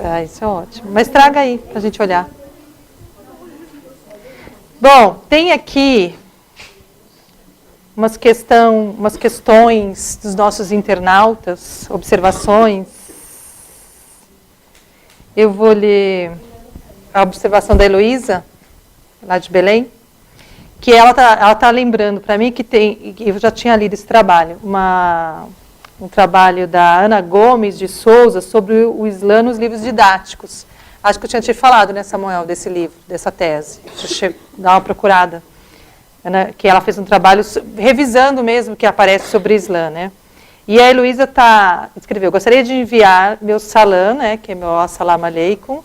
Ah, isso é ótimo. Mas traga aí, para a gente olhar. Bom, tem aqui umas questões dos nossos internautas, observações. Eu vou ler a observação da Heloísa, lá de Belém, que ela tá lembrando para mim que eu já tinha lido esse trabalho, um trabalho da Ana Gomes de Souza sobre o Islã nos livros didáticos. Acho que eu tinha te falado, né, Samuel, desse livro, dessa tese. Deixa eu dar uma procurada. Que ela fez um trabalho revisando mesmo o que aparece sobre o Islã, né? E a Heloísa escreveu: gostaria de enviar meu salam, né, que é meu assalamu alaikum,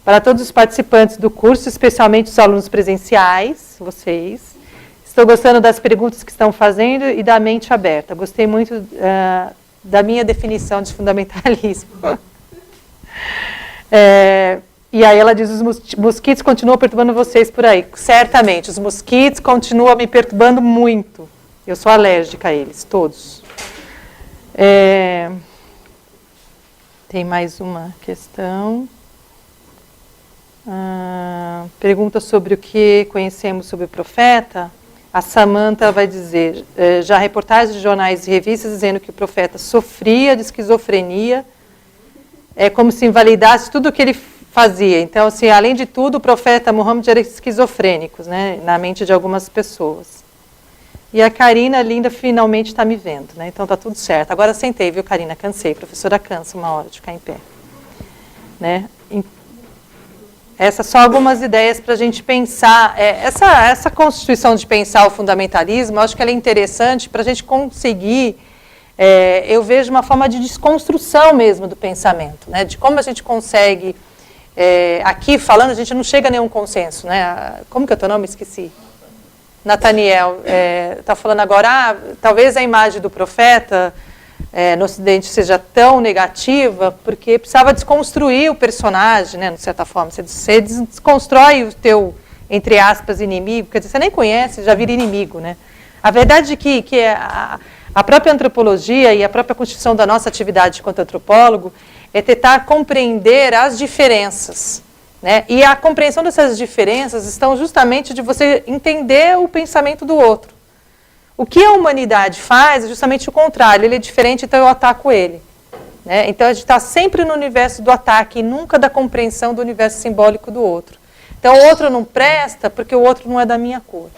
para todos os participantes do curso, especialmente os alunos presenciais, vocês. Estou gostando das perguntas que estão fazendo e da mente aberta. Gostei muito da minha definição de fundamentalismo. E aí ela diz: os mosquitos continuam perturbando vocês por aí. Certamente, os mosquitos continuam me perturbando muito. Eu sou alérgica a eles, todos. Tem mais uma questão. Pergunta sobre o que conhecemos sobre o profeta. A Samantha vai dizer: já há reportagens de jornais e revistas dizendo que o profeta sofria de esquizofrenia, como se invalidasse tudo o que ele fazia. Então, assim, além de tudo, o profeta Muhammad era esquizofrênico, né, na mente de algumas pessoas. E a Karina, linda, finalmente está me vendo, né? Então tá tudo certo. Agora sentei, viu, Karina? Cansei. Professora cansa uma hora de ficar em pé. Né? Essas são algumas ideias para a gente pensar. Essa constituição de pensar o fundamentalismo, eu acho que ela é interessante para a gente conseguir, eu vejo uma forma de desconstrução mesmo do pensamento, né? De como a gente consegue, aqui falando, a gente não chega a nenhum consenso, né? Como que é o teu nome? Esqueci. Nathaniel está falando agora, talvez a imagem do profeta no Ocidente seja tão negativa, porque precisava desconstruir o personagem, né, de certa forma. Você desconstrói o teu, entre aspas, inimigo, quer dizer, você nem conhece, já vira inimigo. Né? A verdade é que a própria antropologia e a própria constituição da nossa atividade enquanto antropólogo é tentar compreender as diferenças. Né? E a compreensão dessas diferenças estão justamente de você entender o pensamento do outro. O que a humanidade faz é justamente o contrário. Ele é diferente, então eu ataco ele. Né? Então a gente está sempre no universo do ataque e nunca da compreensão do universo simbólico do outro. Então o outro não presta porque o outro não é da minha cor.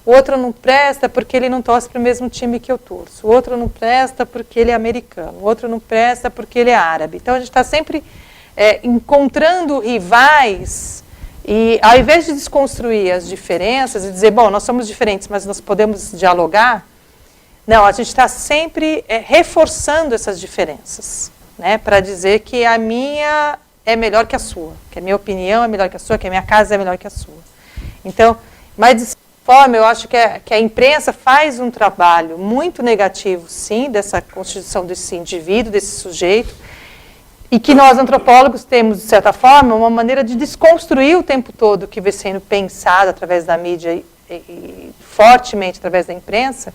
O outro não presta porque ele não torce para o mesmo time que eu torço. O outro não presta porque ele é americano. O outro não presta porque ele é árabe. Então a gente está sempre encontrando rivais e, ao invés de desconstruir as diferenças e dizer, bom, nós somos diferentes, mas nós podemos dialogar, não, a gente está sempre reforçando essas diferenças, né, para dizer que a minha é melhor que a sua, que a minha opinião é melhor que a sua, que a minha casa é melhor que a sua. Então, mas de certa forma, eu acho que a imprensa faz um trabalho muito negativo, sim, dessa constituição desse indivíduo, desse sujeito, e que nós, antropólogos, temos, de certa forma, uma maneira de desconstruir o tempo todo o que vem sendo pensado através da mídia e fortemente através da imprensa.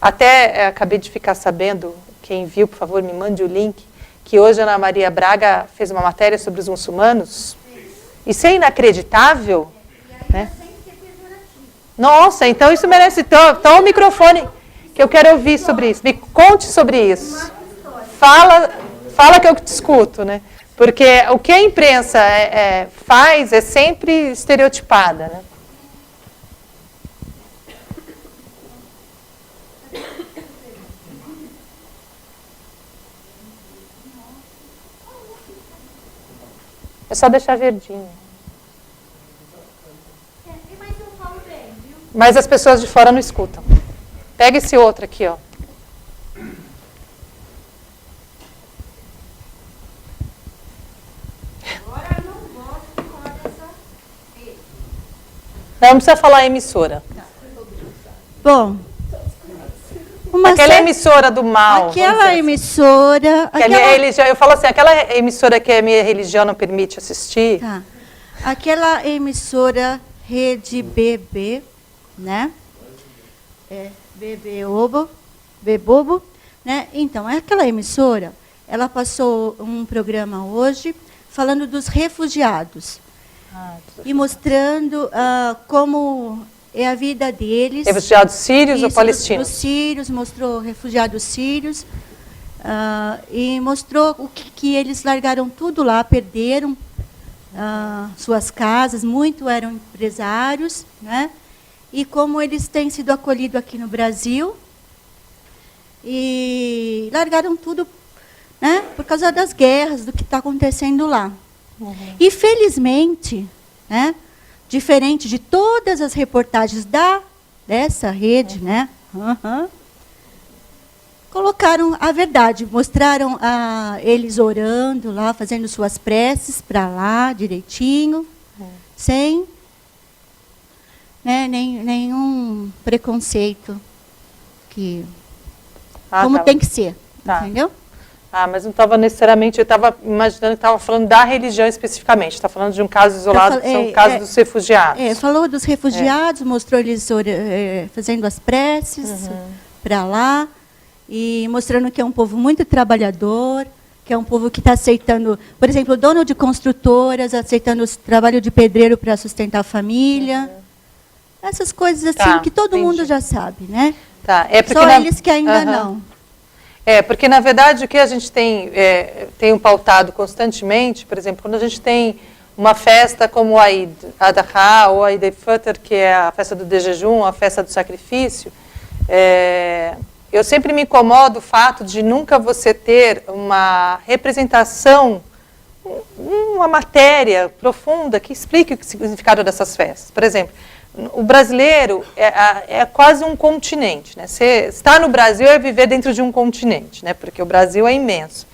Até acabei de ficar sabendo, quem viu, por favor, me mande o link, que hoje a Ana Maria Braga fez uma matéria sobre os muçulmanos. Isso é inacreditável. Né? Nossa, então isso merece... Então o microfone, que eu quero ouvir sobre isso. Me conte sobre isso. Fala que eu te escuto, né? Porque o que a imprensa faz é sempre estereotipada, né? É só deixar verdinho. Mas as pessoas de fora não escutam. Pega esse outro aqui, ó. Não precisa falar emissora. Bom, aquela emissora do mal. Aquela emissora... Eu falo assim, aquela emissora que a minha religião não permite assistir. Tá. Aquela emissora Rede BB, né? Bebobo, né? Então, aquela emissora, ela passou um programa hoje falando dos refugiados e mostrando como é a vida deles. Refugiados sírios ou palestinos? Os sírios, mostrou refugiados sírios e mostrou o que eles largaram tudo lá, perderam suas casas, muito eram empresários, né? E como eles têm sido acolhidos aqui no Brasil e largaram tudo, né, por causa das guerras, do que está acontecendo lá. E felizmente, né, diferente de todas as reportagens dessa rede, né, colocaram a verdade, mostraram eles orando lá, fazendo suas preces para lá, direitinho, sem, né, nenhum preconceito, como tem que ser, entendeu? Mas não estava necessariamente, eu estava imaginando que estava falando da religião especificamente, está falando de um caso isolado, que são o caso dos refugiados. Falou dos refugiados, mostrou eles fazendo as preces para lá, e mostrando que é um povo muito trabalhador, que é um povo que está aceitando, por exemplo, dono de construtoras, aceitando o trabalho de pedreiro para sustentar a família. Essas coisas assim que todo mundo já sabe, né? Só eles que ainda não. Porque, na verdade, o que a gente tem pautado constantemente, por exemplo, quando a gente tem uma festa como a Eid Adha ou a Eid al-Fitr, que é a festa do jejum, a festa do sacrifício, eu sempre me incomodo o fato de nunca você ter uma representação, uma matéria profunda que explique o significado dessas festas. Por exemplo, o brasileiro é quase um continente, né? Você estar no Brasil é viver dentro de um continente, né? Porque o Brasil é imenso.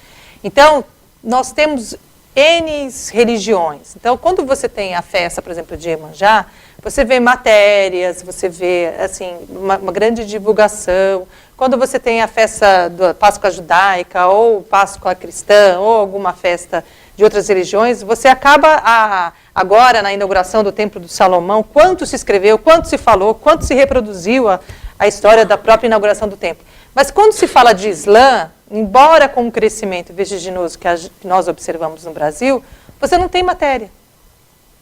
Então, nós temos N religiões. Então, quando você tem a festa, por exemplo, de Iemanjá, você vê matérias, você vê assim, uma grande divulgação. Quando você tem a festa da Páscoa judaica, ou Páscoa cristã, ou alguma festa de outras religiões, você acaba, agora na inauguração do Templo do Salomão, quanto se escreveu, quanto se falou, quanto se reproduziu a história da própria inauguração do templo. Mas quando se fala de Islã, embora com o crescimento vertiginoso que nós observamos no Brasil, você não tem matéria.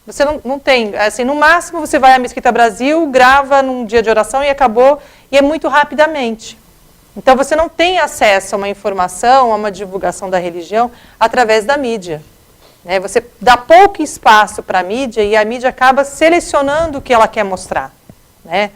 Você não tem, assim, no máximo você vai à Mesquita Brasil, grava num dia de oração e acabou, e é muito rapidamente. Então você não tem acesso a uma informação, a uma divulgação da religião através da mídia. Né? Você dá pouco espaço para a mídia e a mídia acaba selecionando o que ela quer mostrar. Né?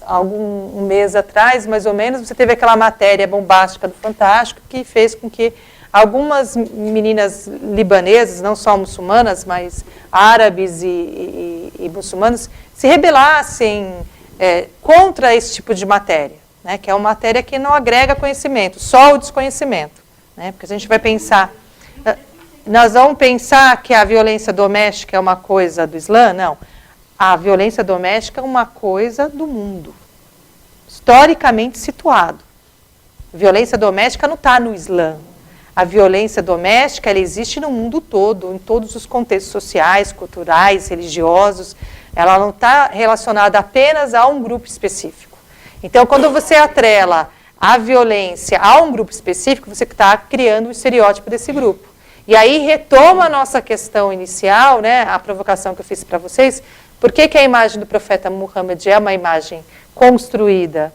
Um mês atrás, mais ou menos, você teve aquela matéria bombástica do Fantástico que fez com que algumas meninas libanesas, não só muçulmanas, mas árabes e muçulmanos, se rebelassem contra esse tipo de matéria, né, que é uma matéria que não agrega conhecimento, só o desconhecimento. Né, porque a gente vai pensar, nós vamos pensar que a violência doméstica é uma coisa do Islã? Não. A violência doméstica é uma coisa do mundo, historicamente situado. Violência doméstica não está no Islã. A violência doméstica ela existe no mundo todo, em todos os contextos sociais, culturais, religiosos. Ela não está relacionada apenas a um grupo específico. Então, quando você atrela a violência a um grupo específico, você está criando o estereótipo desse grupo. E aí retoma a nossa questão inicial, né, a provocação que eu fiz para vocês. Por que a imagem do profeta Muhammad é uma imagem construída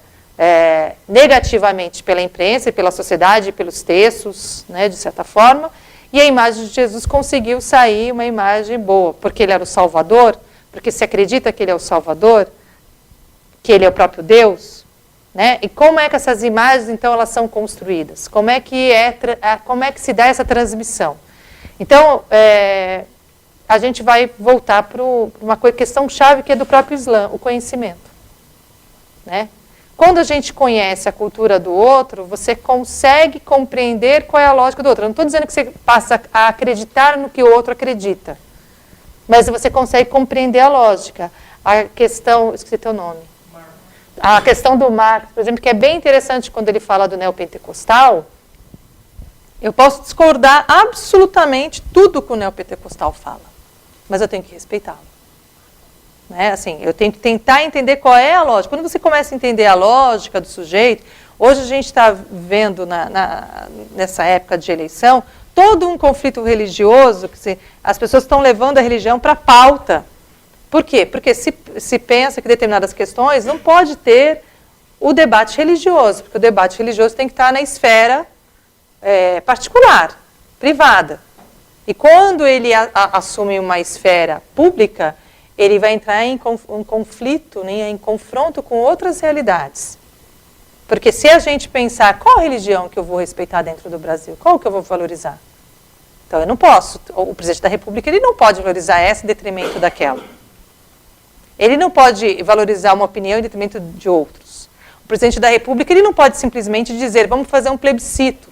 negativamente pela imprensa e pela sociedade, e pelos textos, né, de certa forma, e a imagem de Jesus conseguiu sair uma imagem boa, porque ele era o Salvador, porque se acredita que ele é o Salvador, que ele é o próprio Deus, né? E como é que essas imagens, então, elas são construídas? Como é que se dá essa transmissão? Então, a gente vai voltar para uma questão-chave que é do próprio Islã, o conhecimento. Né? Quando a gente conhece a cultura do outro, você consegue compreender qual é a lógica do outro. Eu não estou dizendo que você passa a acreditar no que o outro acredita, mas você consegue compreender a lógica. A questão, esqueci teu nome. A questão do Marx, por exemplo, que é bem interessante quando ele fala do neopentecostal, eu posso discordar absolutamente tudo que o neopentecostal fala, mas eu tenho que respeitá-lo. Né? Assim, eu tenho que tentar entender qual é a lógica. Quando você começa a entender a lógica do sujeito, Hoje a gente está vendo nessa época de eleição todo um conflito religioso, que as pessoas estão levando a religião para a pauta. Por quê? Porque se pensa que determinadas questões não pode ter o debate religioso, porque o debate religioso tem que estar na esfera particular, privada. E quando ele assume uma esfera pública, ele vai entrar em conflito, em confronto com outras realidades. Porque se a gente pensar qual religião que eu vou respeitar dentro do Brasil, qual que eu vou valorizar? Então eu não posso, o presidente da República ele não pode valorizar essa em detrimento daquela. Ele não pode valorizar uma opinião em detrimento de outros. O presidente da República ele não pode simplesmente dizer, vamos fazer um plebiscito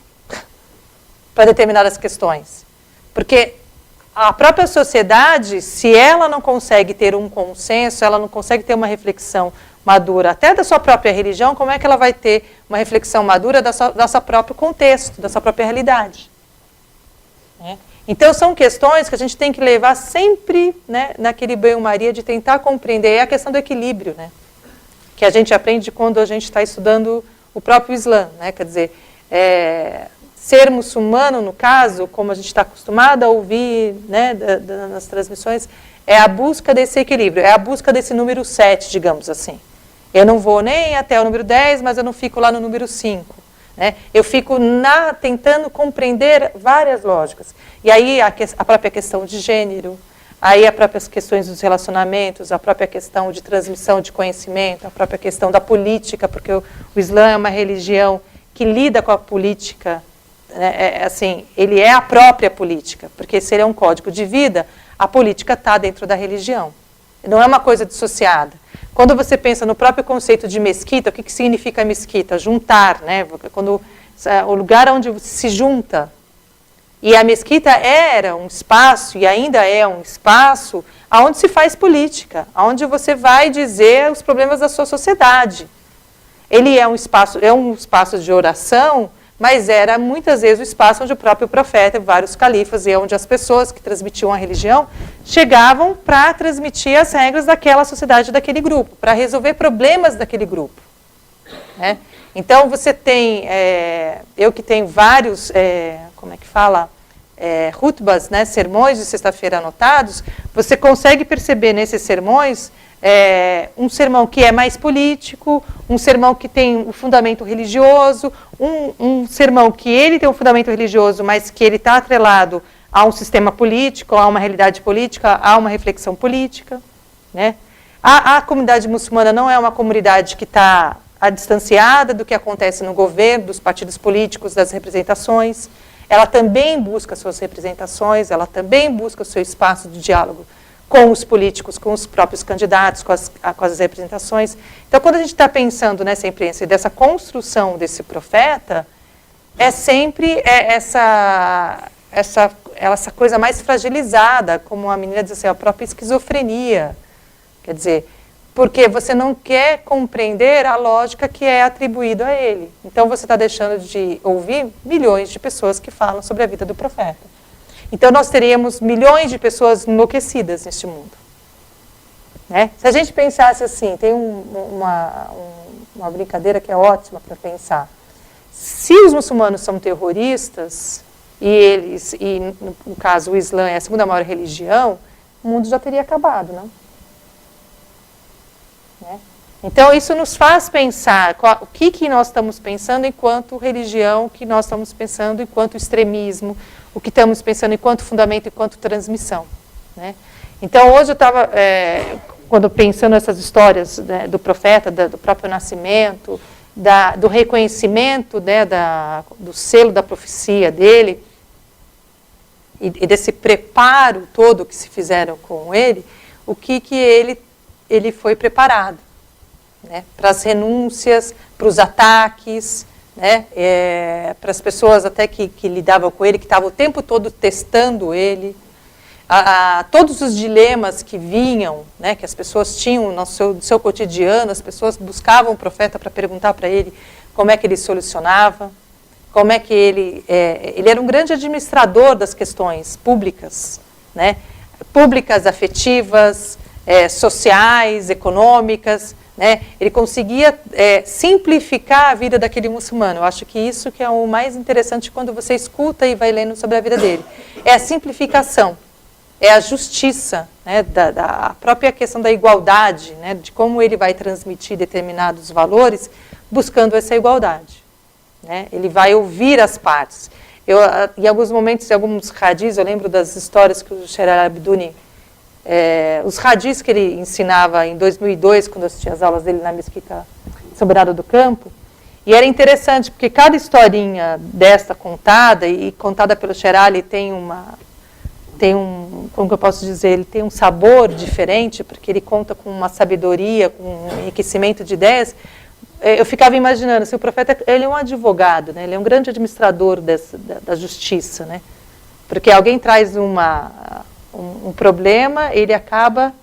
para determinadas questões. Porque a própria sociedade, se ela não consegue ter um consenso, ela não consegue ter uma reflexão madura até da sua própria religião, como é que ela vai ter uma reflexão madura do seu próprio contexto, da sua própria realidade? Então, são questões que a gente tem que levar sempre, né, naquele banho-maria de tentar compreender. É a questão do equilíbrio, né, que a gente aprende quando a gente está estudando o próprio Islã. Né, quer dizer, ser muçulmano, no caso, como a gente está acostumado a ouvir, né, nas transmissões, é a busca desse equilíbrio, é a busca desse número 7, digamos assim. Eu não vou nem até o número 10, mas eu não fico lá no número 5. Né? Eu fico tentando compreender várias lógicas. E aí a própria questão de gênero, aí as próprias questões dos relacionamentos, a própria questão de transmissão de conhecimento, a própria questão da política, porque o Islã é uma religião que lida com a política, né? Assim, ele é a própria política, porque se ele é um código de vida, a política está dentro da religião. Não é uma coisa dissociada. Quando você pensa no próprio conceito de mesquita, o que significa mesquita? Juntar, né? Quando, o lugar onde se junta. E a mesquita era um espaço, e ainda é um espaço, onde se faz política, onde você vai dizer os problemas da sua sociedade. Ele é um espaço de oração, mas era muitas vezes o espaço onde o próprio profeta, vários califas, e onde as pessoas que transmitiam a religião chegavam para transmitir as regras daquela sociedade, daquele grupo, para resolver problemas daquele grupo. Né? Então você tem, eu que tenho vários, hutbas, né, sermões de sexta-feira anotados, você consegue perceber nesses sermões um sermão que é mais político, um sermão que tem um fundamento religioso, um sermão que ele tem um fundamento religioso, mas que ele está atrelado a um sistema político, a uma realidade política, a uma reflexão política. Né? A comunidade muçulmana não é uma comunidade que está distanciada do que acontece no governo, dos partidos políticos, das representações. Ela também busca suas representações, ela também busca o seu espaço de diálogo com os políticos, com os próprios candidatos, com as representações. Então, quando a gente está pensando nessa imprensa e dessa construção desse profeta, é sempre essa coisa mais fragilizada, como a menina diz assim, a própria esquizofrenia. Quer dizer, porque você não quer compreender a lógica que é atribuída a ele. Então, você está deixando de ouvir milhões de pessoas que falam sobre a vida do profeta. Então, nós teríamos milhões de pessoas enlouquecidas neste mundo. Né? Se a gente pensasse assim, tem uma brincadeira que é ótima para pensar. Se os muçulmanos são terroristas, e no caso o Islã é a segunda maior religião, o mundo já teria acabado, não? Né? Então, isso nos faz pensar o que nós estamos pensando enquanto religião, o que nós estamos pensando enquanto extremismo, o que estamos pensando enquanto fundamento, enquanto transmissão. Né? Então, hoje eu estava, quando pensando nessas histórias, né, do profeta, do próprio nascimento, do reconhecimento, né, do selo da profecia dele, e desse preparo todo que se fizeram com ele, o que ele foi preparado. Né, para as renúncias, para os ataques, né, para as pessoas até que lidavam com ele, que estavam o tempo todo testando ele, todos os dilemas que vinham, né, que as pessoas tinham no seu cotidiano, as pessoas buscavam o profeta para perguntar para ele como é que ele solucionava, como é que ele era um grande administrador das questões públicas, né, públicas, afetivas, sociais, econômicas, né? Ele conseguia simplificar a vida daquele muçulmano. Eu acho que isso que é o mais interessante quando você escuta e vai lendo sobre a vida dele. É a simplificação, é a justiça, né? da própria questão da igualdade, né? De como ele vai transmitir determinados valores buscando essa igualdade, né? Ele vai ouvir as partes. Em alguns momentos, em alguns hadis, eu lembro das histórias que o Sheikh Al-Abduni, os hadis que ele ensinava em 2002, quando eu assisti as aulas dele na Mesquita São Bernardo do Campo, e era interessante, porque cada historinha desta contada, e contada pelo Sheikh Ali, como que eu posso dizer, ele tem um sabor diferente, porque ele conta com uma sabedoria, com um enriquecimento de ideias. Eu ficava imaginando, se o profeta, ele é um advogado, né? Ele é um grande administrador da justiça, né? Porque alguém traz um problema, ele acaba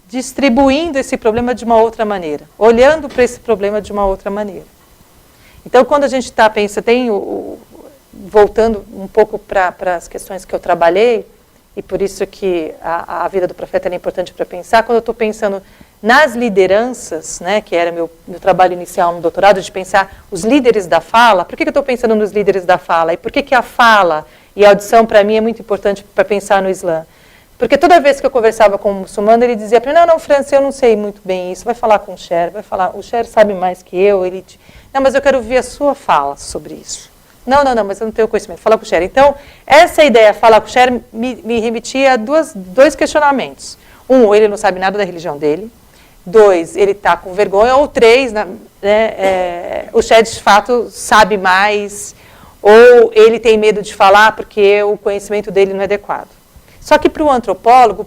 distribuindo esse problema de uma outra maneira, olhando para esse problema de uma outra maneira. Então, quando a gente está pensando, voltando um pouco para as questões que eu trabalhei, e por isso que a vida do profeta é importante para pensar, quando eu estou pensando nas lideranças, né, que era meu trabalho inicial no doutorado, de pensar os líderes da fala. Por que eu estou pensando nos líderes da fala? E por que a fala e a audição, para mim, é muito importante para pensar no Islã? Porque toda vez que eu conversava com um muçulmano, ele dizia para mim, não, França, eu não sei muito bem isso, vai falar com o Sheikh, o Sheikh sabe mais que eu, não, mas eu quero ouvir a sua fala sobre isso. Não, mas eu não tenho conhecimento, fala com o Sheikh. Então, essa ideia, falar com o Sheikh, me remetia a dois questionamentos. Um, ele não sabe nada da religião dele. 2, ele está com vergonha. Ou 3, o Sheikh de fato sabe mais, ou ele tem medo de falar porque o conhecimento dele não é adequado. Só que para o antropólogo,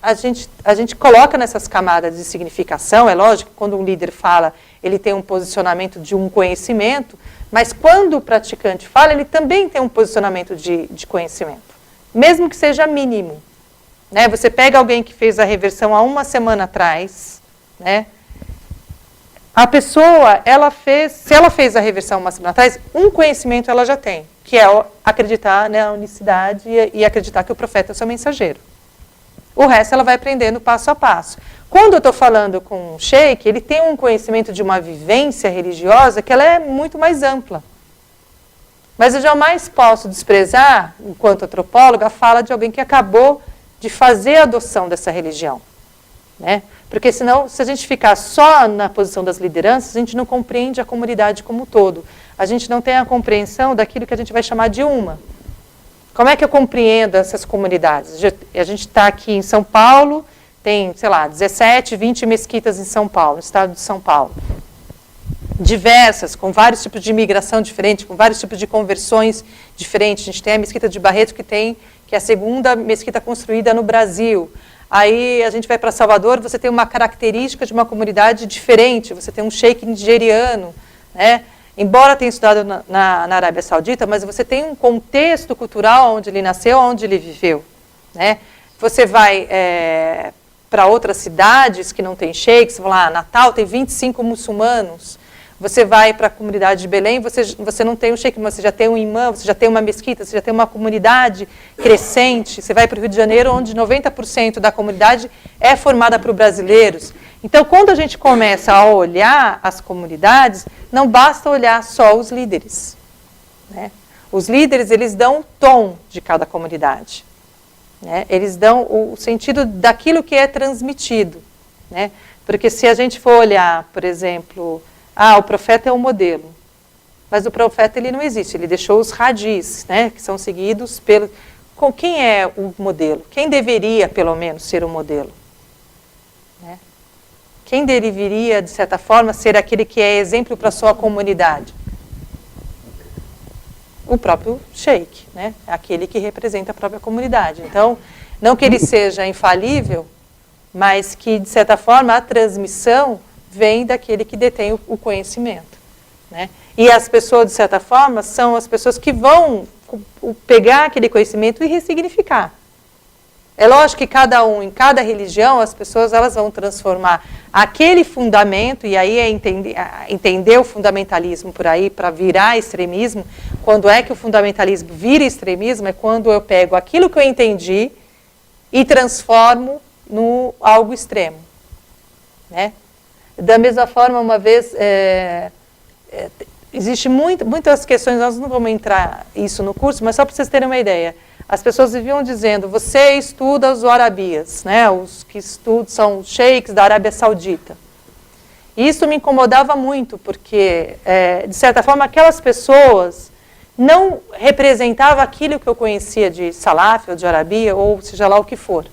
a gente coloca nessas camadas de significação, é lógico, quando um líder fala, ele tem um posicionamento de um conhecimento, mas quando o praticante fala, ele também tem um posicionamento de conhecimento, mesmo que seja mínimo. Né? Você pega alguém que fez a reversão há uma semana atrás, né? A pessoa, se ela fez a reversão uma semana atrás, um conhecimento ela já tem, que é acreditar na unicidade e acreditar que o profeta é o seu mensageiro. O resto ela vai aprendendo passo a passo. Quando eu estou falando com um sheik, ele tem um conhecimento de uma vivência religiosa que ela é muito mais ampla. Mas eu jamais posso desprezar, enquanto antropóloga, a fala de alguém que acabou de fazer a adoção dessa religião. Né? Porque senão, se a gente ficar só na posição das lideranças, a gente não compreende a comunidade como um todo. A gente não tem a compreensão daquilo que a gente vai chamar de uma. Como é que eu compreendo essas comunidades? A gente está aqui em São Paulo, tem, 17, 20 mesquitas em São Paulo, no estado de São Paulo. Diversas, com vários tipos de imigração diferente, com vários tipos de conversões diferentes. A gente tem a mesquita de Barreto, que é a segunda mesquita construída no Brasil. Aí a gente vai para Salvador, você tem uma característica de uma comunidade diferente, você tem um sheik nigeriano, né? Embora tenha estudado na Arábia Saudita, mas você tem um contexto cultural onde ele nasceu, onde ele viveu. Né? Você vai para outras cidades que não tem sheiks, lá, Natal tem 25 muçulmanos. Você vai para a comunidade de Belém, você não tem um sheik, mas você já tem um imã, você já tem uma mesquita, você já tem uma comunidade crescente. Você vai para o Rio de Janeiro, onde 90% da comunidade é formada por brasileiros. Então, quando a gente começa a olhar as comunidades, não basta olhar só os líderes. Né? Os líderes, eles dão o tom de cada comunidade. Né? Eles dão o sentido daquilo que é transmitido. Né? Porque se a gente for olhar, por exemplo, o profeta é um modelo. Mas o profeta ele não existe, ele deixou os hadis, né, que são seguidos pelo... Quem é o modelo? Quem deveria, pelo menos, ser o modelo? Né? Quem deveria, de certa forma, ser aquele que é exemplo para a sua comunidade? O próprio sheik, né? Aquele que representa a própria comunidade. Então, não que ele seja infalível, mas que, de certa forma, a transmissão vem daquele que detém o conhecimento. Né? E as pessoas, de certa forma, são as pessoas que vão pegar aquele conhecimento e ressignificar. É lógico que em cada religião, as pessoas elas vão transformar aquele fundamento, e aí é entender o fundamentalismo por aí, para virar extremismo. Quando é que o fundamentalismo vira extremismo? É quando eu pego aquilo que eu entendi e transformo no algo extremo. Né? Da mesma forma, uma vez, existe muitas questões, nós não vamos entrar isso no curso, mas só para vocês terem uma ideia. As pessoas viviam dizendo, você estuda os warabias, né? Os que estudam são sheiks da Arábia Saudita. E isso me incomodava muito, porque, de certa forma, aquelas pessoas não representavam aquilo que eu conhecia de salaf, ou de arabia, ou seja lá o que for.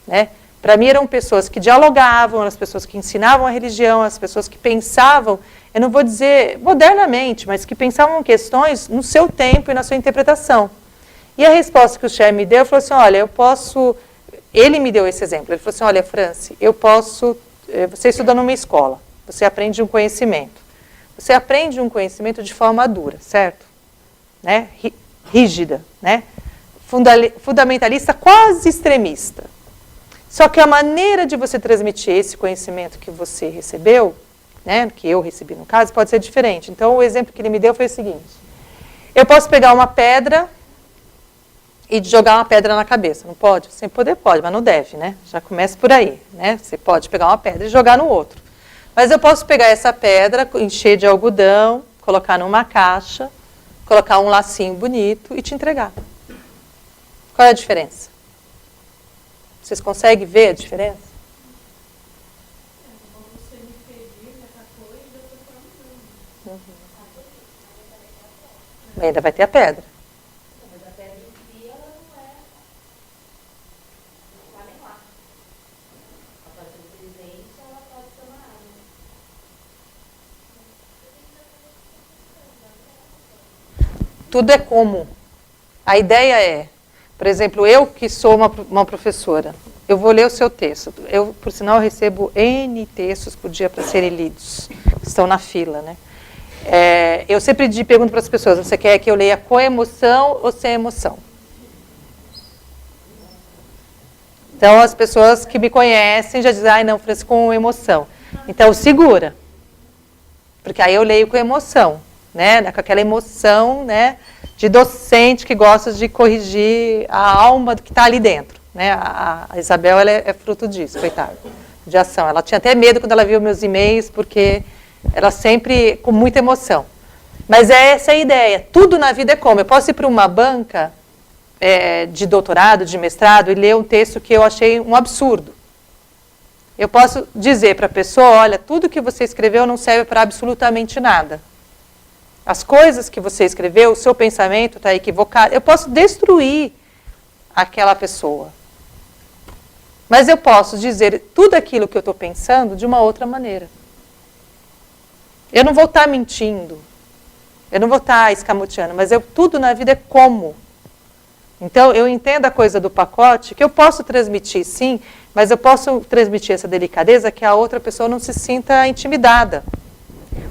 Né? Para mim eram pessoas que dialogavam, as pessoas que ensinavam a religião, as pessoas que pensavam, eu não vou dizer modernamente, mas que pensavam questões no seu tempo e na sua interpretação. E a resposta que o Cher me deu, falou assim, olha, eu posso... Ele me deu esse exemplo, ele falou assim, olha, Franci, eu posso... Você estuda numa escola, você aprende um conhecimento. Você aprende um conhecimento de forma dura, certo? Né? Rígida, né? Fundamentalista, quase extremista. Só que a maneira de você transmitir esse conhecimento que você recebeu, né, que eu recebi no caso, pode ser diferente. Então, o exemplo que ele me deu foi o seguinte. Eu posso pegar uma pedra e jogar uma pedra na cabeça. Não pode? Sem poder pode, mas não deve, né? Já começa por aí, né? Você pode pegar uma pedra e jogar no outro. Mas eu posso pegar essa pedra, encher de algodão, colocar numa caixa, colocar um lacinho bonito e te entregar. Qual é a diferença? Vocês conseguem ver a diferença? Ainda vai ter a pedra. Mas a pedra em si, ela não está nem lá. Ela pode ser presente, ela pode ser uma árvore. Tudo é como. A ideia é, por exemplo, eu que sou uma professora, eu vou ler o seu texto. Eu, por sinal, recebo N textos por dia para serem lidos, que estão na fila, né? Eu sempre pergunto para as pessoas, você quer que eu leia com emoção ou sem emoção? Então, as pessoas que me conhecem já dizem, não, Franci, com emoção. Então, segura. Porque aí eu leio com emoção, né? Com aquela emoção, né, de docente que gosta de corrigir a alma do que está ali dentro. Né? A Isabel, ela é fruto disso, coitada, de ação. Ela tinha até medo quando ela viu meus e-mails, porque... Ela sempre com muita emoção. Mas essa é a ideia. Tudo na vida é como. Eu posso ir para uma banca de doutorado, de mestrado, e ler um texto que eu achei um absurdo. Eu posso dizer para a pessoa, olha, tudo que você escreveu não serve para absolutamente nada. As coisas que você escreveu, o seu pensamento está equivocado. Eu posso destruir aquela pessoa. Mas eu posso dizer tudo aquilo que eu estou pensando de uma outra maneira. Eu não vou estar mentindo, eu não vou estar escamoteando, mas tudo na vida é como. Então, eu entendo a coisa do pacote, que eu posso transmitir, sim, mas eu posso transmitir essa delicadeza que a outra pessoa não se sinta intimidada.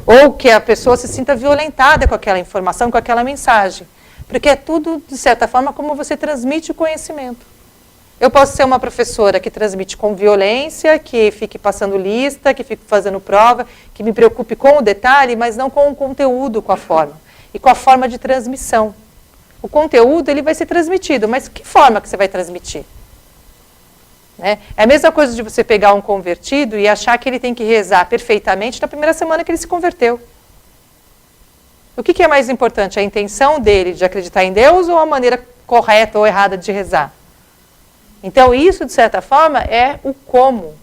Ou que a pessoa se sinta violentada com aquela informação, com aquela mensagem. Porque é tudo, de certa forma, como você transmite o conhecimento. Eu posso ser uma professora que transmite com violência, que fique passando lista, que fique fazendo prova, que me preocupe com o detalhe, mas não com o conteúdo, com a forma. E com a forma de transmissão. O conteúdo ele vai ser transmitido, mas que forma que você vai transmitir? Né? É a mesma coisa de você pegar um convertido e achar que ele tem que rezar perfeitamente na primeira semana que ele se converteu. O que é mais importante? A intenção dele de acreditar em Deus ou a maneira correta ou errada de rezar? Então, isso, de certa forma, é o como.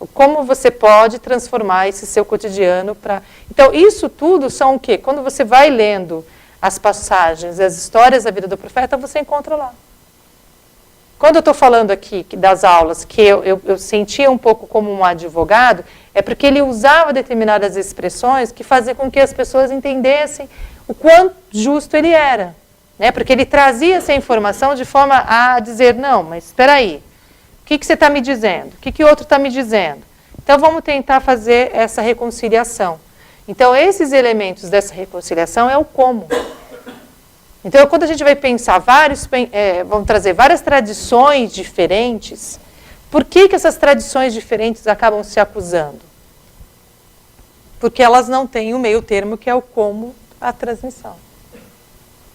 O como você pode transformar esse seu cotidiano para... Então, isso tudo são o quê? Quando você vai lendo as passagens, as histórias da vida do profeta, você encontra lá. Quando eu estou falando aqui das aulas que eu sentia um pouco como um advogado, é porque ele usava determinadas expressões que faziam com que as pessoas entendessem o quão justo ele era. Né? Porque ele trazia essa informação de forma a dizer, não, mas espera aí, o que você está me dizendo? O que o outro está me dizendo? Então, vamos tentar fazer essa reconciliação. Então, esses elementos dessa reconciliação é o como. Então, quando a gente vai pensar vamos trazer várias tradições diferentes, por que essas tradições diferentes acabam se acusando? Porque elas não têm o meio termo, que é o como a transmissão.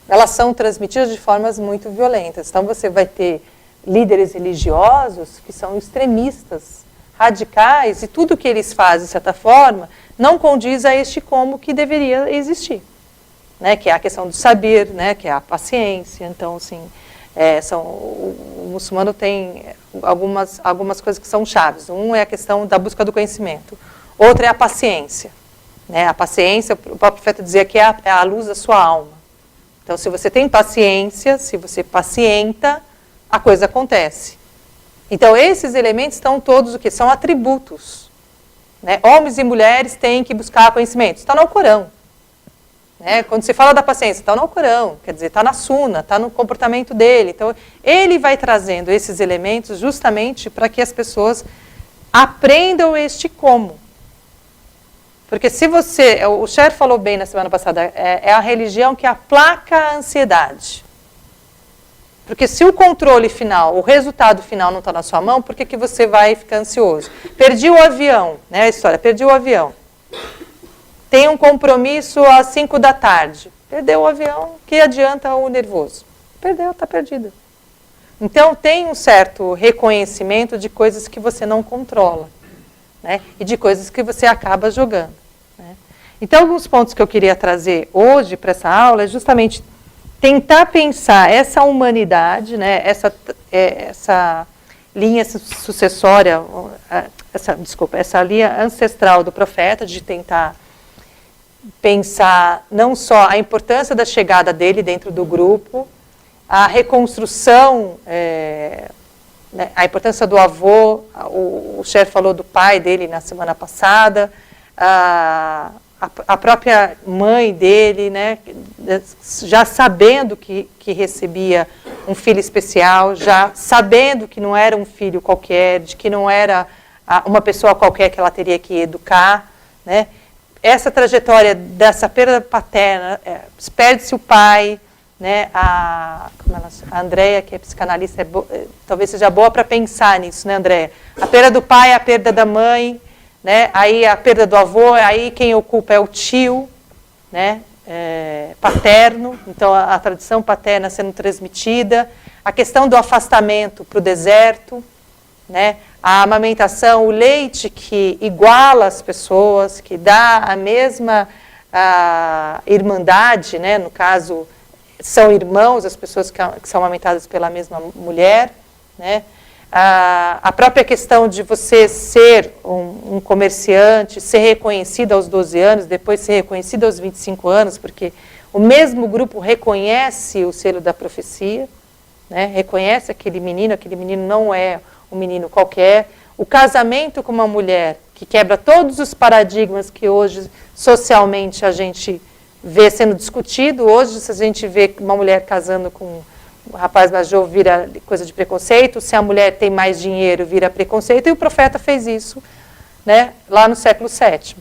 Elas são transmitidas de formas muito violentas. Então, você vai ter líderes religiosos que são extremistas, radicais e tudo que eles fazem, de certa forma, não condiz a este como que deveria existir, né? Que é a questão do saber, né? Que é a paciência. Então, assim, o muçulmano tem algumas coisas que são chaves. Um é a questão da busca do conhecimento. Outra é a paciência, né? A paciência, o próprio profeta dizia que é a luz da sua alma. Então, se você tem paciência, se você pacienta, a coisa acontece. Então, esses elementos estão todos o que? São atributos, né? Homens e mulheres têm que buscar conhecimento. Está no Alcorão. Né? Quando se fala da paciência, está no Alcorão, quer dizer, está na Suna, está no comportamento dele. Então, ele vai trazendo esses elementos justamente para que as pessoas aprendam este como. Porque se você, o Cher falou bem na semana passada, é a religião que aplaca a ansiedade. Porque se o controle final, o resultado final não está na sua mão, por que você vai ficar ansioso? Perdi o avião, né, a história, perdi o avião. Tem um compromisso às 5 da tarde. Perdeu o avião, que adianta o nervoso? Perdeu, está perdido. Então tem um certo reconhecimento de coisas que você não controla. Né, e de coisas que você acaba jogando. Né. Então, alguns pontos que eu queria trazer hoje para essa aula é justamente tentar pensar essa humanidade, né, essa linha sucessória, essa linha ancestral do profeta, de tentar pensar não só a importância da chegada dele dentro do grupo, a reconstrução, né, a importância do avô, o chefe falou do pai dele na semana passada, a própria mãe dele, né, já sabendo que recebia um filho especial, já sabendo que não era um filho qualquer, de que não era uma pessoa qualquer que ela teria que educar, né. Essa trajetória dessa perda paterna, perde-se o pai, né, a Andréia, que é psicanalista, talvez seja boa para pensar nisso, né, Andréia? A perda do pai, a perda da mãe, né, aí a perda do avô, aí quem ocupa é o tio, né, paterno, então a tradição paterna sendo transmitida, a questão do afastamento para o deserto, né, a amamentação, o leite que iguala as pessoas, que dá a mesma irmandade, né, no caso, são irmãos, as pessoas que são amamentadas pela mesma mulher, né? A própria questão de você ser um comerciante, ser reconhecido aos 12 anos, depois ser reconhecido aos 25 anos, porque o mesmo grupo reconhece o selo da profecia, né? Reconhece aquele menino não é um menino qualquer. O casamento com uma mulher que quebra todos os paradigmas que hoje socialmente a gente vê sendo discutido. Hoje, se a gente vê uma mulher casando com um rapaz mais jovem, vira coisa de preconceito. Se a mulher tem mais dinheiro, vira preconceito. E o profeta fez isso, né, lá no século VII.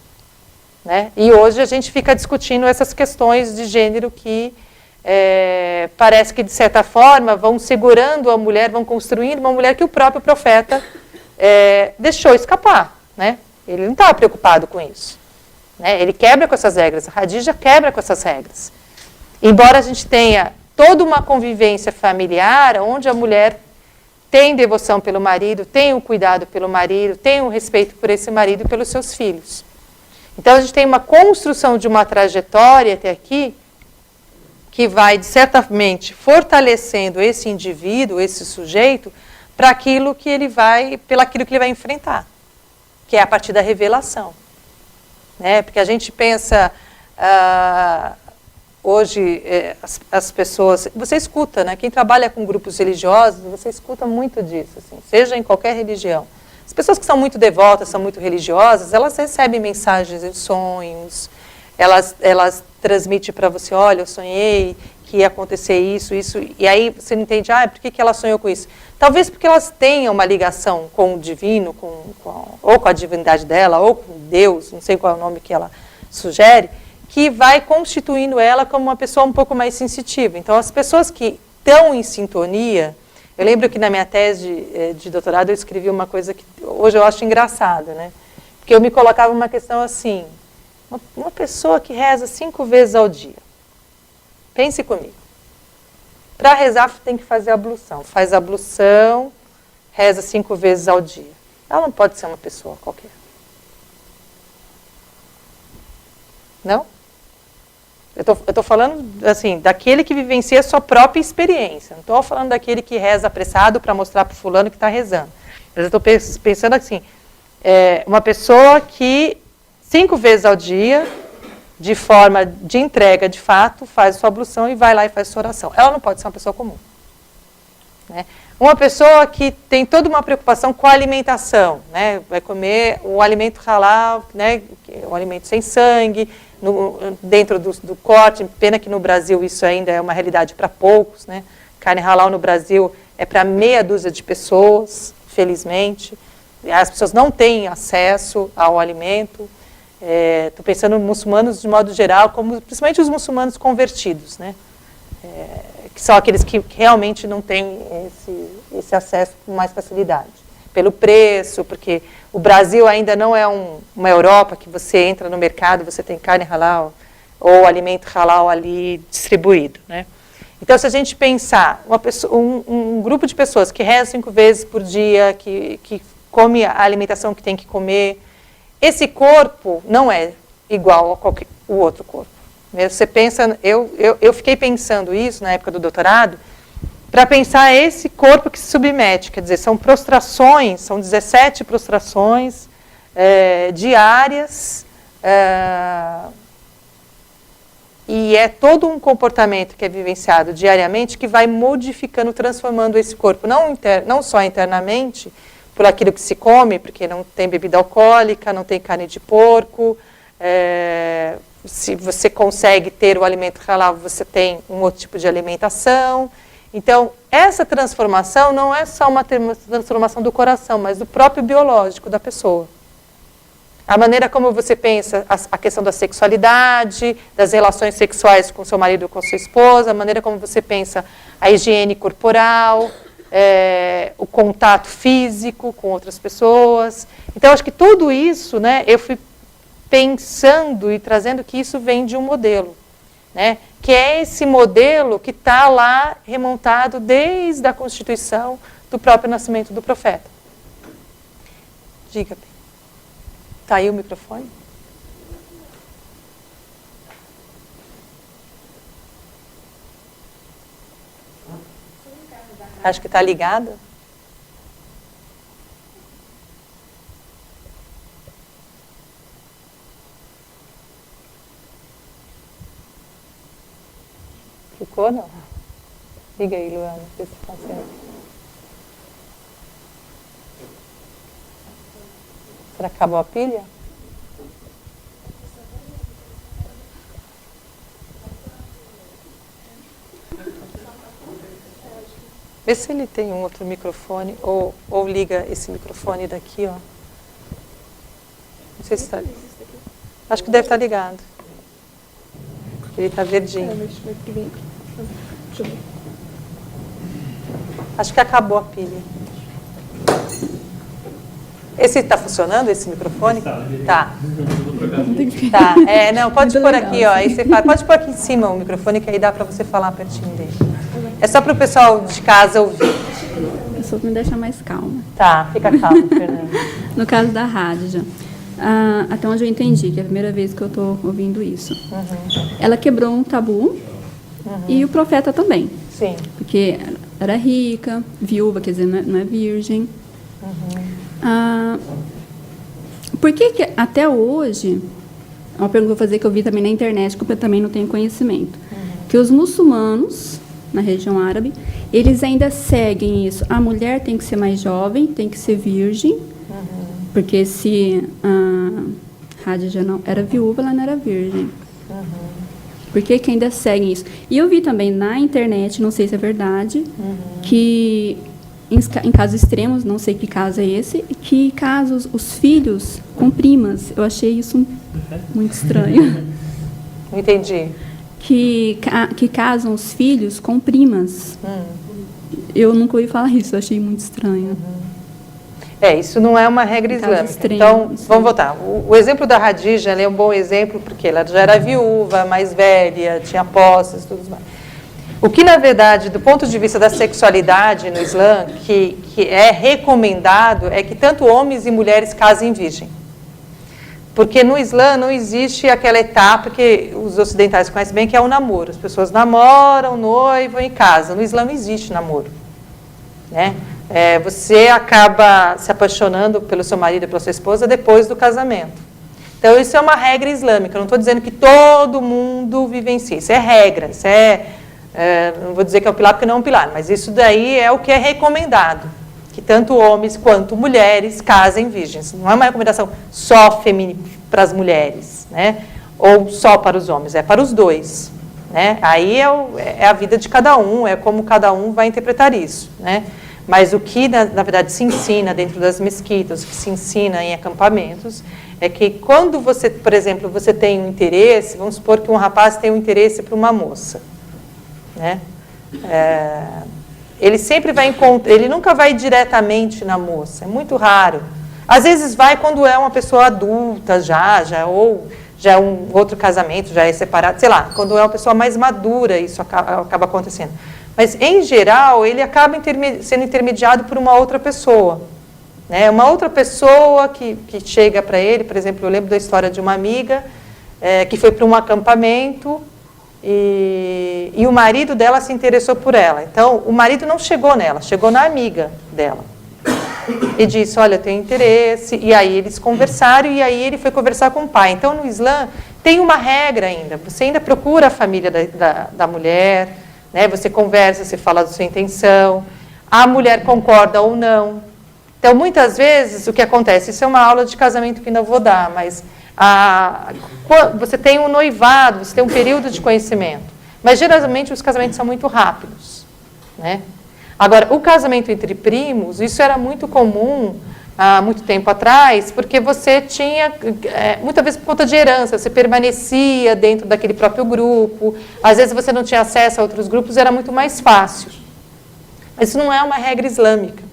Né? E hoje a gente fica discutindo essas questões de gênero que parece que, de certa forma, vão segurando a mulher, vão construindo uma mulher que o próprio profeta deixou escapar. Né? Ele não estava preocupado com isso. Né? Ele quebra com essas regras, a Khadija quebra com essas regras. Embora a gente tenha toda uma convivência familiar, onde a mulher tem devoção pelo marido, tem o cuidado pelo marido, tem o respeito por esse marido e pelos seus filhos. Então a gente tem uma construção de uma trajetória até aqui, que vai, certamente, fortalecendo esse indivíduo, esse sujeito, para aquilo que ele vai, pelaquilo que ele vai enfrentar, que é a partir da revelação. Né? Porque a gente pensa, hoje, as pessoas, você escuta, né? Quem trabalha com grupos religiosos, você escuta muito disso, assim, seja em qualquer religião. As pessoas que são muito devotas, são muito religiosas, elas recebem mensagens em sonhos, elas transmitem para você, olha, eu sonhei que ia acontecer isso, e aí você não entende, por que ela sonhou com isso? Talvez porque elas tenham uma ligação com o divino, ou com a divindade dela, ou com Deus, não sei qual é o nome que ela sugere, que vai constituindo ela como uma pessoa um pouco mais sensitiva. Então, as pessoas que estão em sintonia, eu lembro que na minha tese de doutorado eu escrevi uma coisa que hoje eu acho engraçada, né? Porque eu me colocava uma questão assim, uma pessoa que reza 5 vezes ao dia, pense comigo. Para rezar, tem que fazer ablução. Faz ablução, reza 5 vezes ao dia. Ela não pode ser uma pessoa qualquer. Não? Eu estou falando, assim, daquele que vivencia a sua própria experiência. Não estou falando daquele que reza apressado para mostrar para o fulano que está rezando. Mas eu estou pensando assim, uma pessoa que 5 vezes ao dia, de forma de entrega de fato, faz a sua ablução e vai lá e faz a sua oração. Ela não pode ser uma pessoa comum. Né? Uma pessoa que tem toda uma preocupação com a alimentação, né? Vai comer o alimento halal, né? O alimento sem sangue, dentro do corte. Pena que no Brasil isso ainda é uma realidade para poucos. Né? Carne halal no Brasil é para meia dúzia de pessoas, felizmente. As pessoas não têm acesso ao alimento. Estou pensando nos muçulmanos de modo geral, como principalmente os muçulmanos convertidos, né? Que são aqueles que realmente não têm esse acesso com mais facilidade. Pelo preço, porque o Brasil ainda não é uma Europa que você entra no mercado, você tem carne halal ou alimento halal ali distribuído. Né? Então, se a gente pensar um grupo de pessoas que reza 5 vezes por dia, que come a alimentação que tem que comer, esse corpo não é igual a qualquer o outro corpo. Você pensa, eu fiquei pensando isso na época do doutorado, para pensar esse corpo que se submete, quer dizer, são prostrações, são 17 prostrações diárias, e é todo um comportamento que é vivenciado diariamente que vai modificando, transformando esse corpo, não só internamente, por aquilo que se come, porque não tem bebida alcoólica, não tem carne de porco, se você consegue ter o alimento halal, você tem um outro tipo de alimentação. Então, essa transformação não é só uma transformação do coração, mas do próprio biológico da pessoa. A maneira como você pensa a questão da sexualidade, das relações sexuais com seu marido ou com sua esposa, a maneira como você pensa a higiene corporal, o contato físico com outras pessoas. Então, acho que tudo isso, né, eu fui pensando e trazendo que isso vem de um modelo, né? Que é esse modelo que está lá remontado desde a constituição do próprio nascimento do profeta. Diga, está aí o microfone? Acho que está ligado. Ficou, não? Liga aí, Luana, se você consegue. Será que acabou a pilha? Vê se ele tem um outro microfone, ou liga esse microfone daqui, ó. Não sei se está... Acho que deve estar ligado. Ele está verdinho. Acho que acabou a pilha. Esse está funcionando, esse microfone? Tá. Tá. Não, pode pôr aqui, ó. Aí você fala, pode pôr aqui em cima o microfone, que aí dá para você falar pertinho dele. É só para o pessoal de casa ouvir. Isso me deixa mais calma. Tá, fica calmo, Fernanda. No caso da Hádija, até onde eu entendi, que é a primeira vez que eu estou ouvindo isso. Uhum. Ela quebrou um tabu, e o profeta também. Sim. Porque ela era rica, viúva, quer dizer, não é virgem. Uhum. Por que até hoje, é uma pergunta que eu vou fazer que eu vi também na internet, que eu também não tenho conhecimento, que os muçulmanos, na região árabe, eles ainda seguem isso. A mulher tem que ser mais jovem, tem que ser virgem, porque se a Hádija não era viúva, ela não era virgem. Por que ainda seguem isso? E eu vi também na internet, não sei se é verdade, que em casos extremos, não sei que caso é esse, que casos os filhos com primas. Eu achei isso muito estranho. Não entendi. Que casam os filhos com primas. Eu nunca ouvi falar isso, eu achei muito estranho. Isso não é uma regra islâmica. Então, vamos voltar. O exemplo da Hádija, ela é um bom exemplo, porque ela já era viúva, mais velha, tinha posses e tudo mais. O que, na verdade, do ponto de vista da sexualidade no Islã, que é recomendado, é que tanto homens e mulheres casem virgem. Porque no Islã não existe aquela etapa que os ocidentais conhecem bem, que é o namoro. As pessoas namoram, noivam e casam. No Islã não existe namoro, né? Você acaba se apaixonando pelo seu marido e pela sua esposa depois do casamento. Então, isso é uma regra islâmica. Eu não estou dizendo que todo mundo vivencia. Isso é regra. Isso não vou dizer que é um pilar porque não é um pilar, mas isso daí é o que é recomendado. Que tanto homens quanto mulheres casem virgens. Não é uma recomendação só feminina para as mulheres, né? Ou só para os homens, é para os dois, né? Aí é a vida de cada um, é como cada um vai interpretar isso, né? Mas o que, na verdade, se ensina dentro das mesquitas, o que se ensina em acampamentos, é que quando você, por exemplo, você tem um interesse, vamos supor que um rapaz tem um interesse por uma moça, né? Ele sempre vai encontrar, ele nunca vai diretamente na moça, é muito raro. Às vezes vai quando é uma pessoa adulta ou já é um outro casamento, já é separado, sei lá, quando é uma pessoa mais madura, isso acaba acontecendo. Mas, em geral, ele acaba sendo intermediado por uma outra pessoa, né? Uma outra pessoa que chega para ele, por exemplo, eu lembro da história de uma amiga que foi para um acampamento e o marido dela se interessou por ela. Então, o marido não chegou nela, chegou na amiga dela. E disse, olha, eu tenho interesse. E aí eles conversaram e aí ele foi conversar com o pai. Então, no Islã, tem uma regra ainda. Você ainda procura a família da mulher, né? Você conversa, você fala da sua intenção. A mulher concorda ou não. Então, muitas vezes, o que acontece? Isso é uma aula de casamento que ainda vou dar, mas você tem um noivado, você tem um período de conhecimento. Mas, geralmente, os casamentos são muito rápidos, né? Agora, o casamento entre primos, isso era muito comum há muito tempo atrás, porque você tinha, muitas vezes por conta de herança, você permanecia dentro daquele próprio grupo, às vezes você não tinha acesso a outros grupos, era muito mais fácil. Mas isso não é uma regra islâmica,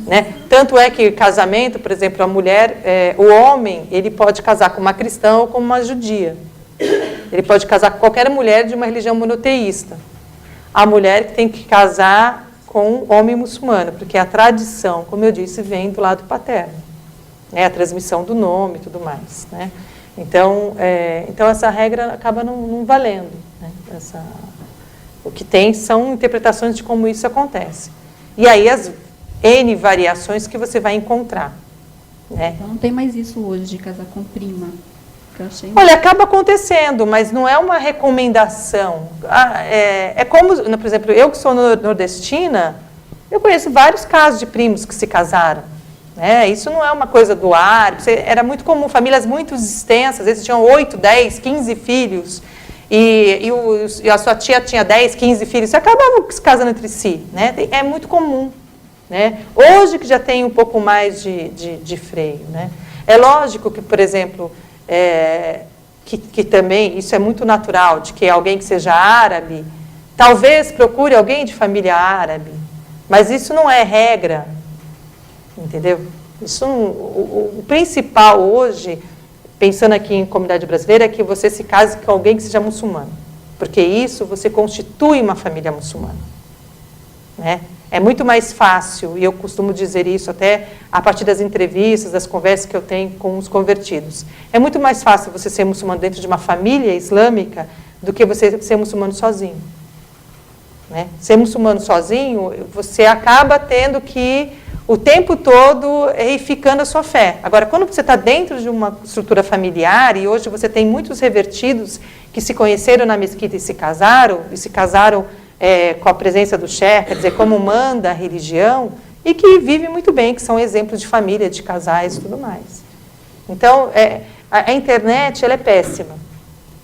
né? Tanto é que casamento, por exemplo, a mulher, o homem, ele pode casar com uma cristã ou com uma judia. Ele pode casar com qualquer mulher de uma religião monoteísta. A mulher que tem que casar com homem muçulmano, porque a tradição, como eu disse, vem do lado paterno, né? A transmissão do nome e tudo mais, né? Então, essa regra acaba não valendo, né? O que tem são interpretações de como isso acontece. E aí as N variações que você vai encontrar, né? Então não tem mais isso hoje de casar com prima. Olha, acaba acontecendo, mas não é uma recomendação. É como, por exemplo, eu que sou nordestina, eu conheço vários casos de primos que se casaram, né? Isso não é uma coisa do ar, era muito comum, famílias muito extensas, às vezes tinham 8, 10, 15 filhos, e a sua tia tinha 10, 15 filhos, e acabavam se casando entre si, né? É muito comum, né? Hoje que já tem um pouco mais de freio, né? É lógico que, por exemplo, que também, isso é muito natural, de que alguém que seja árabe, talvez procure alguém de família árabe, mas isso não é regra, entendeu? O principal hoje, pensando aqui em comunidade brasileira, é que você se case com alguém que seja muçulmano, porque isso você constitui uma família muçulmana, né? É muito mais fácil, e eu costumo dizer isso até a partir das entrevistas, das conversas que eu tenho com os convertidos. É muito mais fácil você ser muçulmano dentro de uma família islâmica do que você ser muçulmano sozinho, né? Ser muçulmano sozinho, você acaba tendo que, o tempo todo, reificando a sua fé. Agora, quando você está dentro de uma estrutura familiar, e hoje você tem muitos revertidos que se conheceram na mesquita e se casaram com a presença do sheikh, quer dizer, como manda a religião, e que vivem muito bem, que são exemplos de família, de casais e tudo mais. Então, a internet ela é péssima,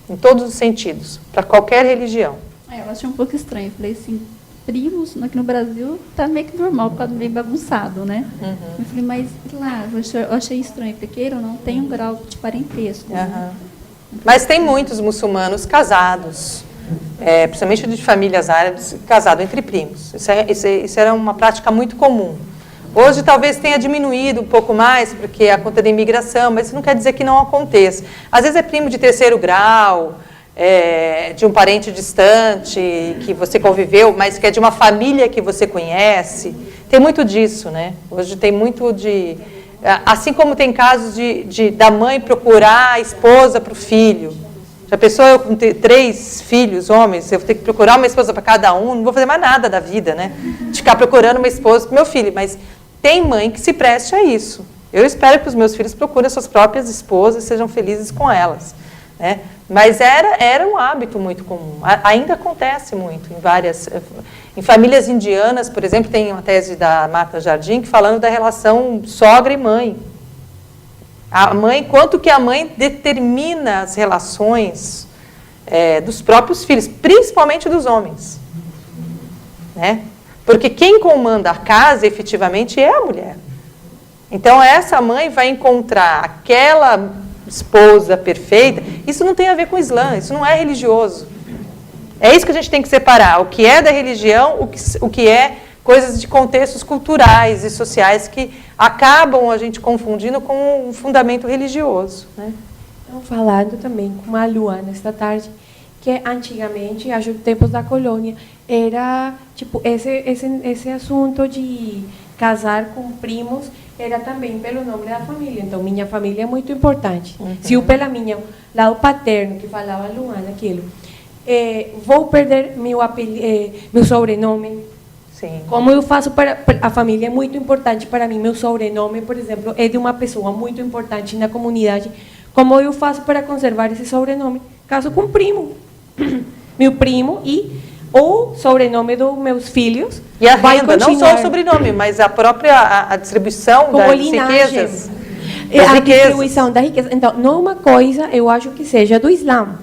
em todos os sentidos, para qualquer religião. Eu achei um pouco estranho, eu falei assim, primos, aqui no Brasil está meio que normal, porque está meio bagunçado, né? Uhum. Eu falei, mas lá, eu achei estranho, porque não tem um grau de parentesco. Uhum. Né? Mas tem muitos muçulmanos casados, principalmente de famílias árabes, casados entre primos. Isso era uma prática muito comum. Hoje talvez tenha diminuído um pouco mais, porque a conta da imigração, mas isso não quer dizer que não aconteça. Às vezes é primo de terceiro grau, de um parente distante, que você conviveu, mas que é de uma família que você conhece. Tem muito disso, né? Hoje tem muito de... Assim como tem casos da mãe procurar a esposa para o filho. Já pensou eu com 3 filhos, homens, eu vou ter que procurar uma esposa para cada um, não vou fazer mais nada da vida, né? De ficar procurando uma esposa para o meu filho. Mas tem mãe que se preste a isso. Eu espero que os meus filhos procurem as suas próprias esposas e sejam felizes com elas, né? Mas era um hábito muito comum. Ainda acontece muito em famílias indianas, por exemplo, tem uma tese da Marta Jardim falando da relação sogra e mãe. A mãe, quanto que a mãe determina as relações dos próprios filhos, principalmente dos homens, né? Porque quem comanda a casa, efetivamente, é a mulher. Então, essa mãe vai encontrar aquela esposa perfeita. Isso não tem a ver com o Islã, isso não é religioso. É isso que a gente tem que separar, o que é da religião, o que é coisas de contextos culturais e sociais que acabam a gente confundindo com um fundamento religioso, né? Estamos falando também com a Luana esta tarde, que antigamente, acho que tempos da colônia, era tipo esse assunto de casar com primos era também pelo nome da família. Então, minha família é muito importante. Se eu pela minha lado paterno, que falava a Luana aquilo, vou perder meu sobrenome. Sim. Como eu faço para... A família é muito importante para mim. Meu sobrenome, por exemplo, é de uma pessoa muito importante na comunidade. Como eu faço para conservar esse sobrenome? Caso com primo. Meu primo o sobrenome dos meus filhos e a vai renda, continuar. não só o sobrenome, mas a própria a distribuição como das linhagem. riquezas. A distribuição da riqueza. Então, não é uma coisa, eu acho que seja do Islã.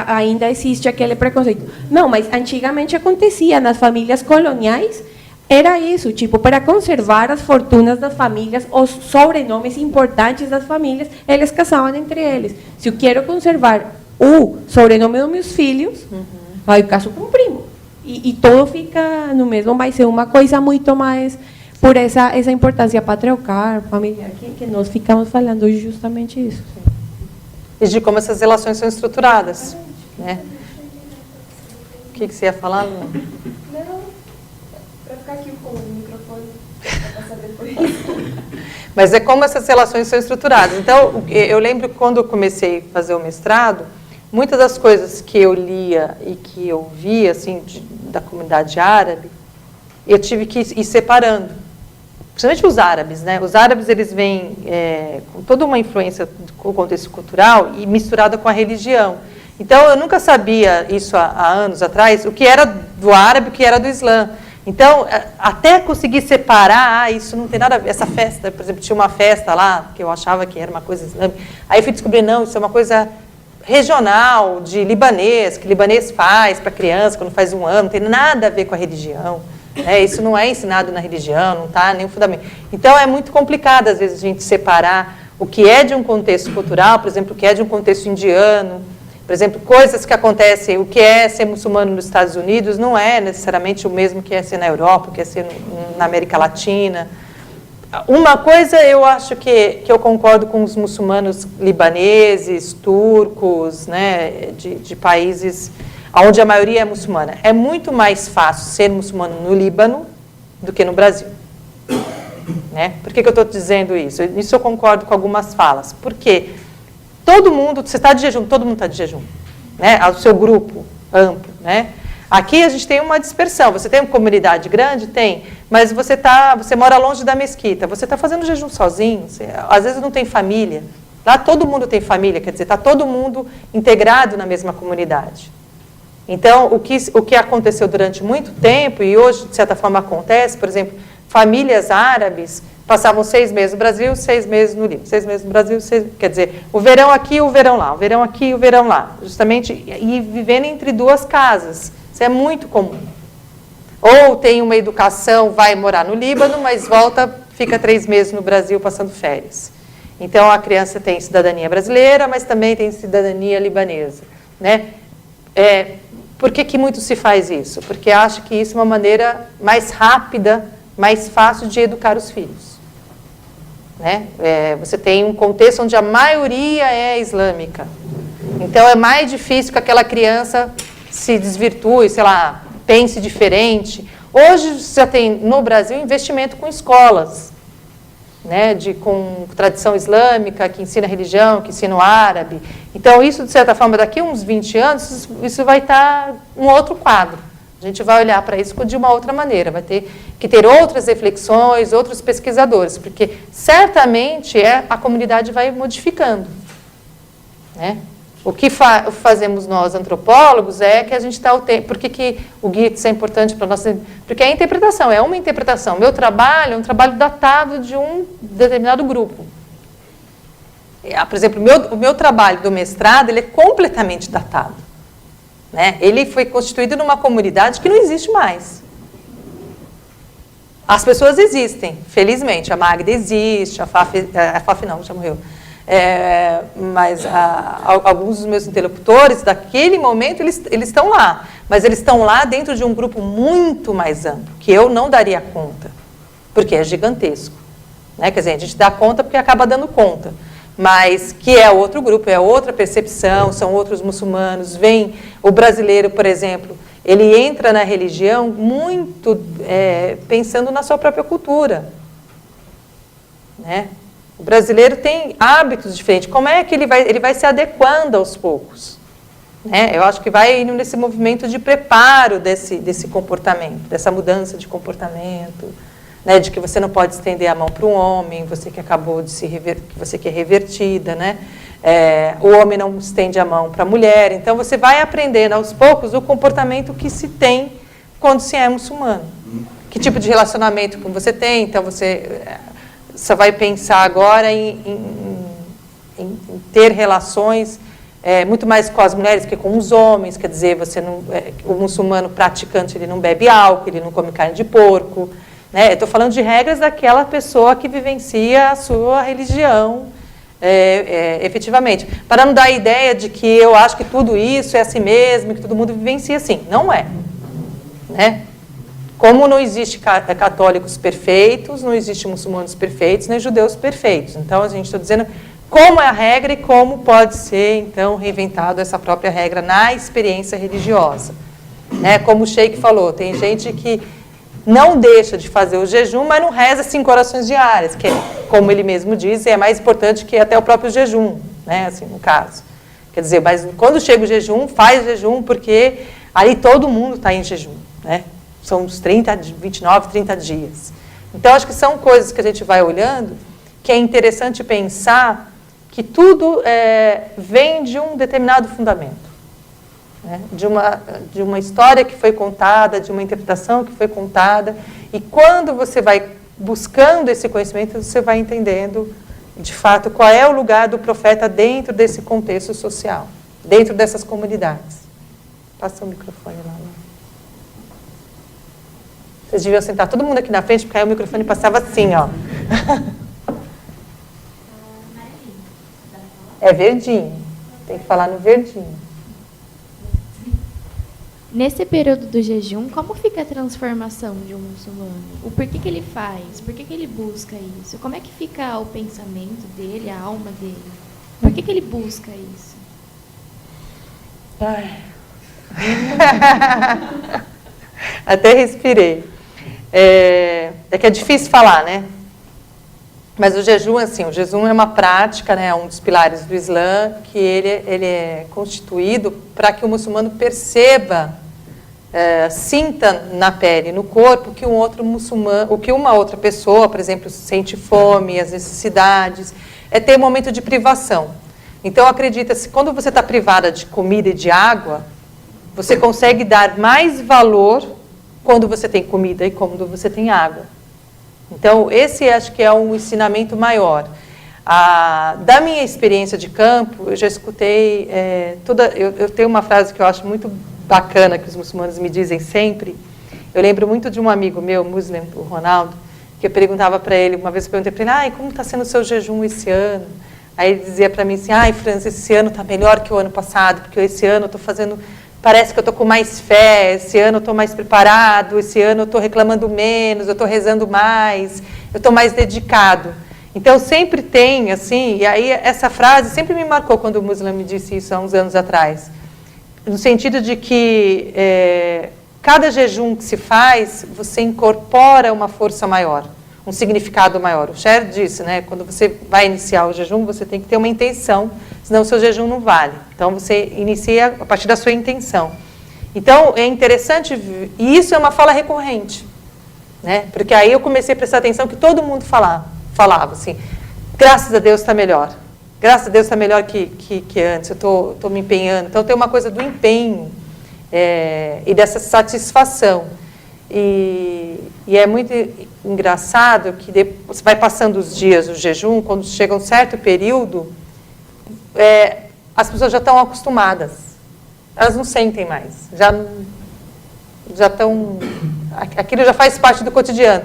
Ainda existe aquele preconceito. Não, mas antigamente acontecia nas famílias coloniais, era isso, tipo, para conservar as fortunas das famílias, os sobrenomes importantes das famílias, eles casavam entre eles. Se eu quero conservar o sobrenome dos meus filhos, vai eu caso com um primo. E tudo fica no mesmo, vai ser uma coisa muito mais por essa importância patriarcal, familiar, que nós ficamos falando justamente isso. E de como essas relações são estruturadas, né? O que você ia falar, Lu? Não, para ficar aqui com o microfone, para passar depois. Mas é como essas relações são estruturadas. Então, eu lembro que quando eu comecei a fazer o mestrado, muitas das coisas que eu lia e que eu via, assim, da comunidade árabe, eu tive que ir separando. Principalmente os árabes, né? Os árabes, eles vêm com toda uma influência do contexto cultural e misturada com a religião. Então, eu nunca sabia isso há anos atrás, o que era do árabe e o que era do Islã. Então, até conseguir separar, isso não tem nada a ver. Essa festa, por exemplo, tinha uma festa lá, que eu achava que era uma coisa islâmica. Aí eu fui descobrir, não, isso é uma coisa regional, de libanês, que libanês faz para criança quando faz 1 ano, não tem nada a ver com a religião. Isso não é ensinado na religião, não está nenhum fundamento. Então, é muito complicado, às vezes, a gente separar o que é de um contexto cultural, por exemplo, o que é de um contexto indiano. Por exemplo, coisas que acontecem, o que é ser muçulmano nos Estados Unidos não é necessariamente o mesmo que é ser na Europa, o que é ser na América Latina. Uma coisa eu acho que eu concordo com os muçulmanos libaneses, turcos, né, de países onde a maioria é muçulmana. É muito mais fácil ser muçulmano no Líbano do que no Brasil. Né? Por que eu estou dizendo isso? Nisso eu concordo com algumas falas. Porque todo mundo, você está de jejum, todo mundo está de jejum. Né? O seu grupo amplo. Né? Aqui a gente tem uma dispersão. Você tem uma comunidade grande? Tem. Mas você mora longe da mesquita. Você está fazendo jejum sozinho. Às vezes não tem família. Lá todo mundo tem família. Quer dizer, está todo mundo integrado na mesma comunidade. Então, o que aconteceu durante muito tempo, e hoje, de certa forma, acontece, por exemplo, famílias árabes passavam 6 meses no Brasil, 6 meses no Líbano, 6 meses no Brasil, quer dizer, o verão aqui, o verão lá, o verão aqui, o verão lá, justamente, e vivendo entre 2 casas. Isso é muito comum. Ou tem uma educação, vai morar no Líbano, mas volta, fica 3 meses no Brasil passando férias. Então, a criança tem cidadania brasileira, mas também tem cidadania libanesa. Né? Por que muito se faz isso? Porque acha que isso é uma maneira mais rápida, mais fácil de educar os filhos. Né? Você tem um contexto onde a maioria é islâmica. Então, é mais difícil que aquela criança se desvirtue, sei lá, pense diferente. Hoje, já tem, no Brasil, investimento com escolas, né, com tradição islâmica, que ensina religião, que ensina o árabe. Então, isso, de certa forma, daqui a uns 20 anos, isso vai estar um outro quadro. A gente vai olhar para isso de uma outra maneira, vai ter que ter outras reflexões, outros pesquisadores, porque certamente a comunidade vai modificando, né? O que fazemos nós, antropólogos, é que a gente está o tempo... Por que o GITS é importante para nós? Porque é a interpretação, é uma interpretação. Meu trabalho é um trabalho datado de um determinado grupo. Por exemplo, o meu trabalho do mestrado, ele é completamente datado, né? Ele foi constituído numa comunidade que não existe mais. As pessoas existem, felizmente. A Magda existe, a Faf não, já morreu. Mas alguns dos meus interlocutores, daquele momento, eles estão lá. Mas eles estão lá dentro de um grupo muito mais amplo, que eu não daria conta, porque é gigantesco, né? Quer dizer, a gente dá conta porque acaba dando conta. Mas que é outro grupo, é outra percepção, são outros muçulmanos. Vem o brasileiro, por exemplo, ele entra na religião muito pensando na sua própria cultura, né? O brasileiro tem hábitos diferentes. Como é que ele vai se adequando aos poucos, né? Eu acho que vai indo nesse movimento de preparo desse comportamento, dessa mudança de comportamento, né, de que você não pode estender a mão para um homem, você que acabou de que você que é revertida, né? O homem não estende a mão para a mulher. Então, você vai aprendendo aos poucos o comportamento que se tem quando se é muçulmano. Que tipo de relacionamento que você tem. Então, você vai pensar agora em ter relações muito mais com as mulheres que com os homens. Quer dizer, o muçulmano praticante, ele não bebe álcool, ele não come carne de porco, né? Eu estou falando de regras daquela pessoa que vivencia a sua religião efetivamente. Para não dar a ideia de que eu acho que tudo isso é assim mesmo, que todo mundo vivencia assim. Não é, né? Como não existe católicos perfeitos, não existe muçulmanos perfeitos, nem judeus perfeitos. Então, a gente está dizendo como é a regra e como pode ser, então, reinventado essa própria regra na experiência religiosa, né? Como o Sheik falou, tem gente que não deixa de fazer o jejum, mas não reza 5 orações diárias, que, como ele mesmo diz, é mais importante que até o próprio jejum, né? Assim, no caso. Quer dizer, mas quando chega o jejum, faz jejum, porque aí todo mundo está em jejum, né? São uns 29, 30 dias. Então, acho que são coisas que a gente vai olhando, que é interessante pensar que tudo vem de um determinado fundamento, né? De uma história que foi contada, de uma interpretação que foi contada. E quando você vai buscando esse conhecimento, você vai entendendo, de fato, qual é o lugar do profeta dentro desse contexto social, dentro dessas comunidades. Passa o microfone lá. Vocês deviam sentar todo mundo aqui na frente, porque aí o microfone passava assim, ó. É verdinho. Tem que falar no verdinho. Nesse período do jejum, como fica a transformação de um muçulmano? O porquê que ele faz? Por que ele busca isso? Como é que fica o pensamento dele, a alma dele? Por que ele busca isso? Ai. Até respirei. É que é difícil falar, né? Mas o jejum, assim, o jejum é uma prática, né, um dos pilares do Islã, que ele é constituído para que o muçulmano perceba, sinta na pele, no corpo, que um outro muçulmano, o que uma outra pessoa, por exemplo, sente fome, as necessidades, ter um momento de privação. Então, acredita-se, quando você está privada de comida e de água, você consegue dar mais valor quando você tem comida e quando você tem água. Então, esse acho que é um ensinamento maior. Da minha experiência de campo, eu já escutei eu tenho uma frase que eu acho muito bacana, que os muçulmanos me dizem sempre. Eu lembro muito de um amigo meu, muçulmano, o Ronaldo, que eu perguntava para ele, uma vez eu perguntei para ele, como está sendo o seu jejum esse ano? Aí ele dizia para mim assim, Franz, esse ano está melhor que o ano passado, porque esse ano eu estou fazendo... Parece que eu estou com mais fé, esse ano eu estou mais preparado, esse ano eu estou reclamando menos, eu estou rezando mais, eu estou mais dedicado. Então, sempre tem, assim, e aí essa frase sempre me marcou quando o Muslim me disse isso há uns anos atrás, no sentido de que cada jejum que se faz, você incorpora uma força maior, um significado maior. O Cher disse, né, quando você vai iniciar o jejum, você tem que ter uma intenção, senão o seu jejum não vale. Então, você inicia a partir da sua intenção. Então, é interessante, e isso é uma fala recorrente, né, porque aí eu comecei a prestar atenção que todo mundo falava assim, graças a Deus está melhor. Graças a Deus está melhor que antes, eu estou me empenhando. Então, tem uma coisa do empenho e dessa satisfação. E é muito engraçado que você vai passando os dias, o jejum, quando chega um certo período, as pessoas já estão acostumadas. Elas não sentem mais. Já estão... Aquilo já faz parte do cotidiano.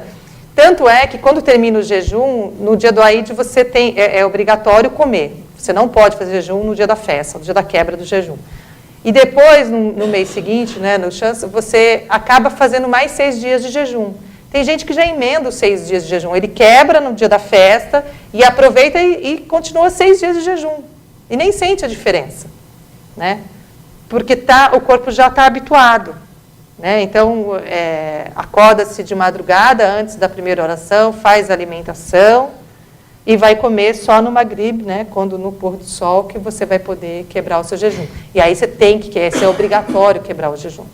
Tanto é que, quando termina o jejum, no dia do Aid, você tem, é obrigatório comer. Você não pode fazer jejum no dia da festa, no dia da quebra do jejum. E depois, no mês seguinte, né, no chance, você acaba fazendo mais 6 dias de jejum. Tem gente que já emenda os 6 dias de jejum. Ele quebra no dia da festa e aproveita e continua 6 dias de jejum. E nem sente a diferença, né? Porque o corpo já está habituado. Né? Então, acorda-se de madrugada, antes da primeira oração, faz a alimentação e vai comer só no Maghrib, né? Quando no pôr do sol, que você vai poder quebrar o seu jejum. E aí você tem que, é obrigatório quebrar o jejum.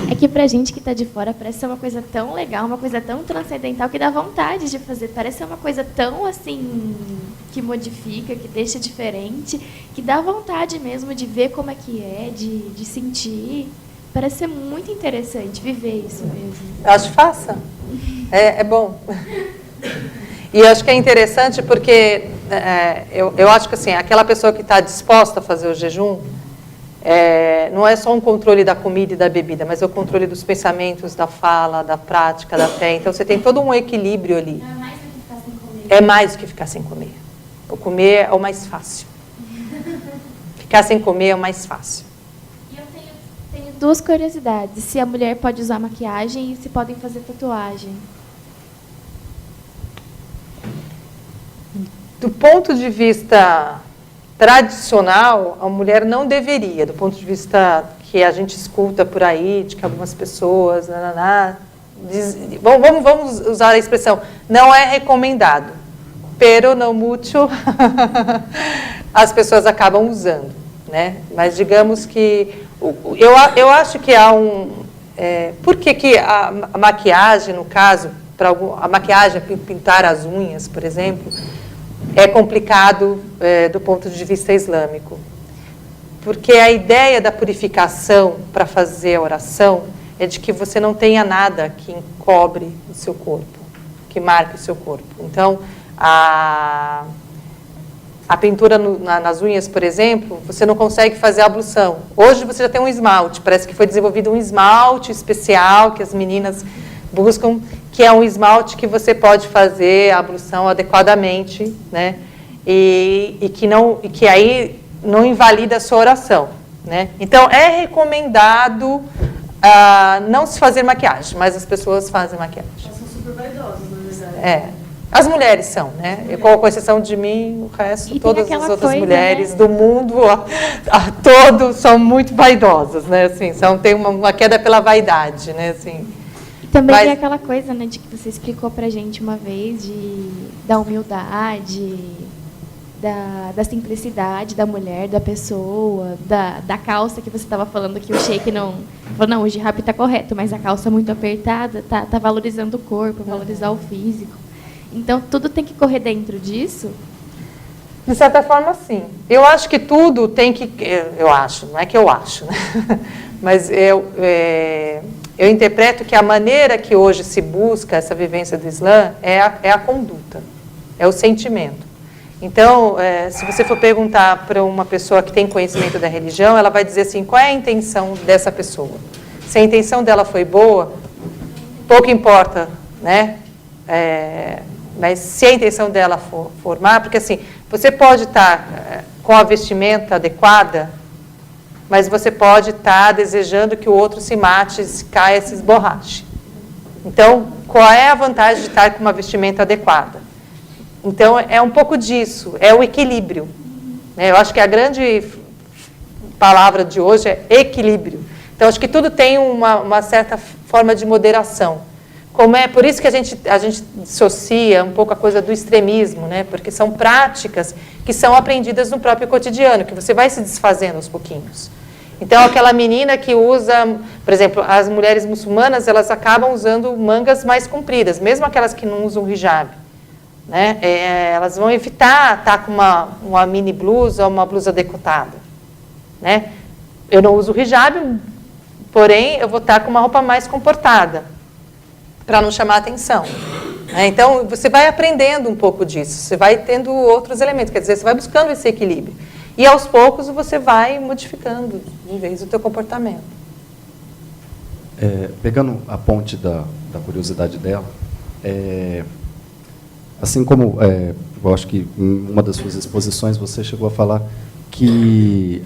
É que pra gente que está de fora parece ser uma coisa tão legal, uma coisa tão transcendental que dá vontade de fazer. Parece ser uma coisa tão assim, que modifica, que deixa diferente, que dá vontade mesmo de ver como é que é, de sentir. Parece ser muito interessante viver isso mesmo. Eu acho que faça. É bom. E eu acho que é interessante porque eu acho que assim, aquela pessoa que está disposta a fazer o jejum, não é só um controle da comida e da bebida, mas é o controle dos pensamentos, da fala, da prática, da fé. Então, você tem todo um equilíbrio ali. É mais do que ficar sem comer. É mais do que ficar sem comer. O comer é o mais fácil. Ficar sem comer é o mais fácil. E eu tenho 2 curiosidades. Se a mulher pode usar maquiagem e se podem fazer tatuagem. Do ponto de vista tradicional, a mulher não deveria, do ponto de vista que a gente escuta por aí, de que algumas pessoas, vamos usar a expressão, não é recomendado, pero no mucho, as pessoas acabam usando, né? Mas digamos que, eu acho que há por que a maquiagem, no caso, a maquiagem, pintar as unhas, por exemplo, é complicado do ponto de vista islâmico. Porque a ideia da purificação para fazer a oração é de que você não tenha nada que encobre o seu corpo, que marque o seu corpo. Então, a pintura nas unhas, por exemplo, você não consegue fazer a ablução. Hoje você já tem um esmalte, parece que foi desenvolvido um esmalte especial que as meninas buscam, que é um esmalte que você pode fazer a ablução adequadamente, né? E que aí não invalida a sua oração, né? Então, é recomendado não se fazer maquiagem, mas as pessoas fazem maquiagem. Elas são super vaidosas, na verdade. As mulheres são, né? Com exceção de mim, o resto, todas as outras mulheres, né, do mundo, todos são muito vaidosas, né? Assim, tem uma queda pela vaidade, né? Assim, também tem aquela coisa, né, de que você explicou pra gente uma vez, da humildade, da simplicidade da mulher, da pessoa, da calça que você estava falando, que o sheik não... Falou, não, o jihad está correto, mas a calça muito apertada tá valorizando o corpo, valorizar o físico. Então, tudo tem que correr dentro disso? De certa forma, sim. Eu acho que tudo tem que... Eu acho, não é que eu acho, né? Mas eu interpreto que a maneira que hoje se busca essa vivência do Islã é a conduta, é o sentimento. Então, se você for perguntar para uma pessoa que tem conhecimento da religião, ela vai dizer assim, qual é a intenção dessa pessoa? Se a intenção dela foi boa, pouco importa, né? Mas se a intenção dela for má, porque assim, você pode estar com a vestimenta adequada, mas você pode estar desejando que o outro se mate, se caia, se esborrache. Então, qual é a vantagem de estar com uma vestimenta adequada? Então, é um pouco disso, é o equilíbrio. Eu acho que a grande palavra de hoje é equilíbrio. Então, acho que tudo tem uma certa forma de moderação. Por isso que a gente dissocia um pouco a coisa do extremismo, né? Porque são práticas que são aprendidas no próprio cotidiano, que você vai se desfazendo aos pouquinhos. Então, aquela menina que usa, por exemplo, as mulheres muçulmanas, elas acabam usando mangas mais compridas, mesmo aquelas que não usam hijab, né? Elas vão evitar estar com uma mini blusa ou uma blusa decotada, né? Eu não uso hijab, porém, eu vou estar com uma roupa mais comportada, para não chamar a atenção. Então, você vai aprendendo um pouco disso, você vai tendo outros elementos, quer dizer, você vai buscando esse equilíbrio. E, aos poucos, você vai modificando, de vez, o teu comportamento. Pegando a ponte da curiosidade dela, assim como, eu acho que em uma das suas exposições você chegou a falar que,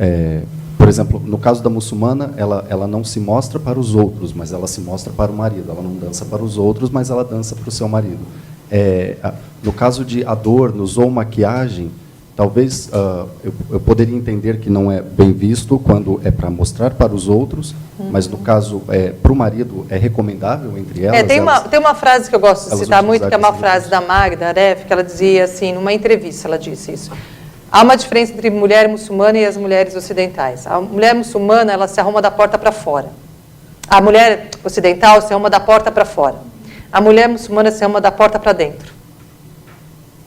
por exemplo, no caso da muçulmana, ela não se mostra para os outros, mas ela se mostra para o marido. Ela não dança para os outros, mas ela dança para o seu marido. No caso de adornos usou maquiagem, talvez eu poderia entender que não é bem visto quando é para mostrar para os outros, mas no caso, para o marido, é recomendável entre elas? Tem uma frase que eu gosto de citar muito, que é uma frase da Magda Aref, que ela dizia assim, numa entrevista, ela disse isso. Há uma diferença entre mulher muçulmana e as mulheres ocidentais. A mulher muçulmana, ela se arruma da porta para fora. A mulher ocidental se arruma da porta para fora. A mulher muçulmana se arruma da porta para dentro.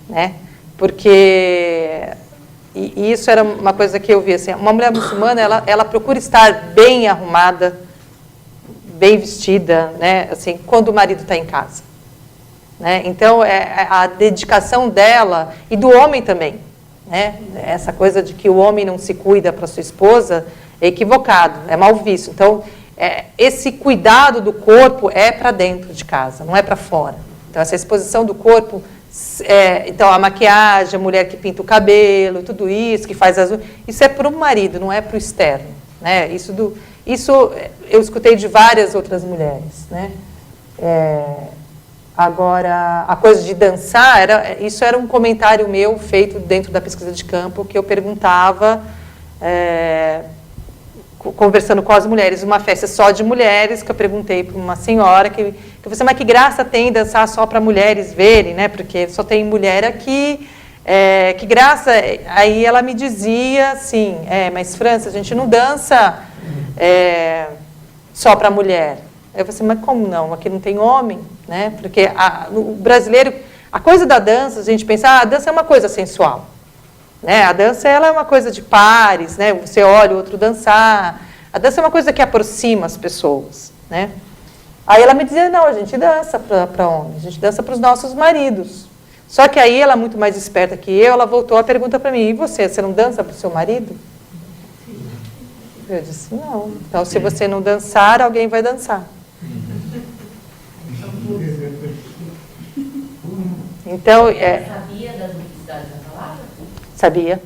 Né? Porque, e isso era uma coisa que eu vi, assim, uma mulher muçulmana, ela procura estar bem arrumada, bem vestida, né? Assim, quando o marido está em casa. Né? Então, a dedicação dela, e do homem também, né? Essa coisa de que o homem não se cuida para sua esposa é equivocado, é mal visto. Então, esse cuidado do corpo é para dentro de casa, não é para fora. Então, essa exposição do corpo, então a maquiagem, a mulher que pinta o cabelo, tudo isso, que faz as unhas, isso é para o marido, não é para o externo. Né? Isso eu escutei de várias outras mulheres. Né? Agora, a coisa de dançar, isso era um comentário meu feito dentro da pesquisa de campo, que eu perguntava, conversando com as mulheres, uma festa só de mulheres, que eu perguntei para uma senhora, que eu falei, mas que graça tem dançar só para mulheres verem, né? Porque só tem mulher aqui, que graça. Aí ela me dizia assim, mas França, a gente não dança só para mulher. Eu falei assim, mas como não? Aqui não tem homem, né? Porque o brasileiro, a coisa da dança, a gente pensa, a dança é uma coisa sensual. Né? A dança ela é uma coisa de pares, né? Você olha o outro dançar. A dança é uma coisa que aproxima as pessoas. Né? Aí ela me dizia, não, a gente dança para homens, a gente dança para os nossos maridos. Só que aí ela, muito mais esperta que eu, ela voltou a pergunta para mim, e você não dança para o seu marido? Eu disse, não. Então, se você não dançar, alguém vai dançar. Então, sabia das necessidades da palavra? Sabia.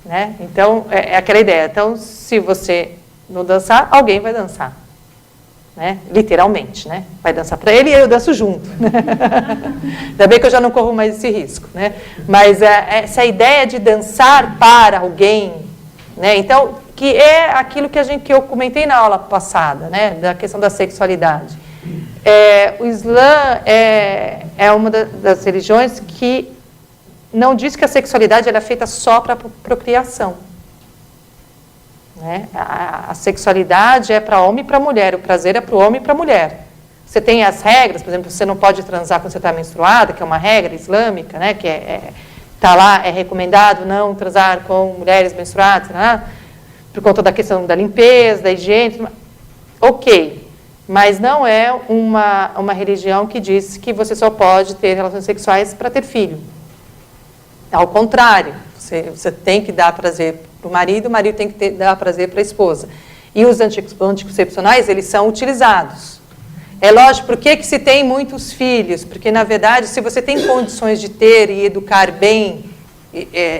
Né? Então, é aquela ideia. Então, se você não dançar, alguém vai dançar. Né? Literalmente. Né? Vai dançar para ele e eu danço junto. Ainda bem que eu já não corro mais esse risco. Né? Mas essa ideia de dançar para alguém, né? Então, que é aquilo que eu comentei na aula passada, né? Da questão da sexualidade. O Islã é uma das religiões que não diz que a sexualidade ela é feita só para procriação. Né? A sexualidade é para homem e para mulher, o prazer é para o homem e para a mulher. Você tem as regras, por exemplo, você não pode transar quando você está menstruada, que é uma regra islâmica, né? Que está lá, é recomendado não transar com mulheres menstruadas, né? Por conta da questão da limpeza, da higiene. Ok. Mas não é uma religião que diz que você só pode ter relações sexuais para ter filho. Ao contrário, você tem que dar prazer para o marido tem que dar prazer para a esposa. E os anticoncepcionais, eles são utilizados. É lógico, por que se tem muitos filhos? Porque, na verdade, se você tem condições de ter e educar bem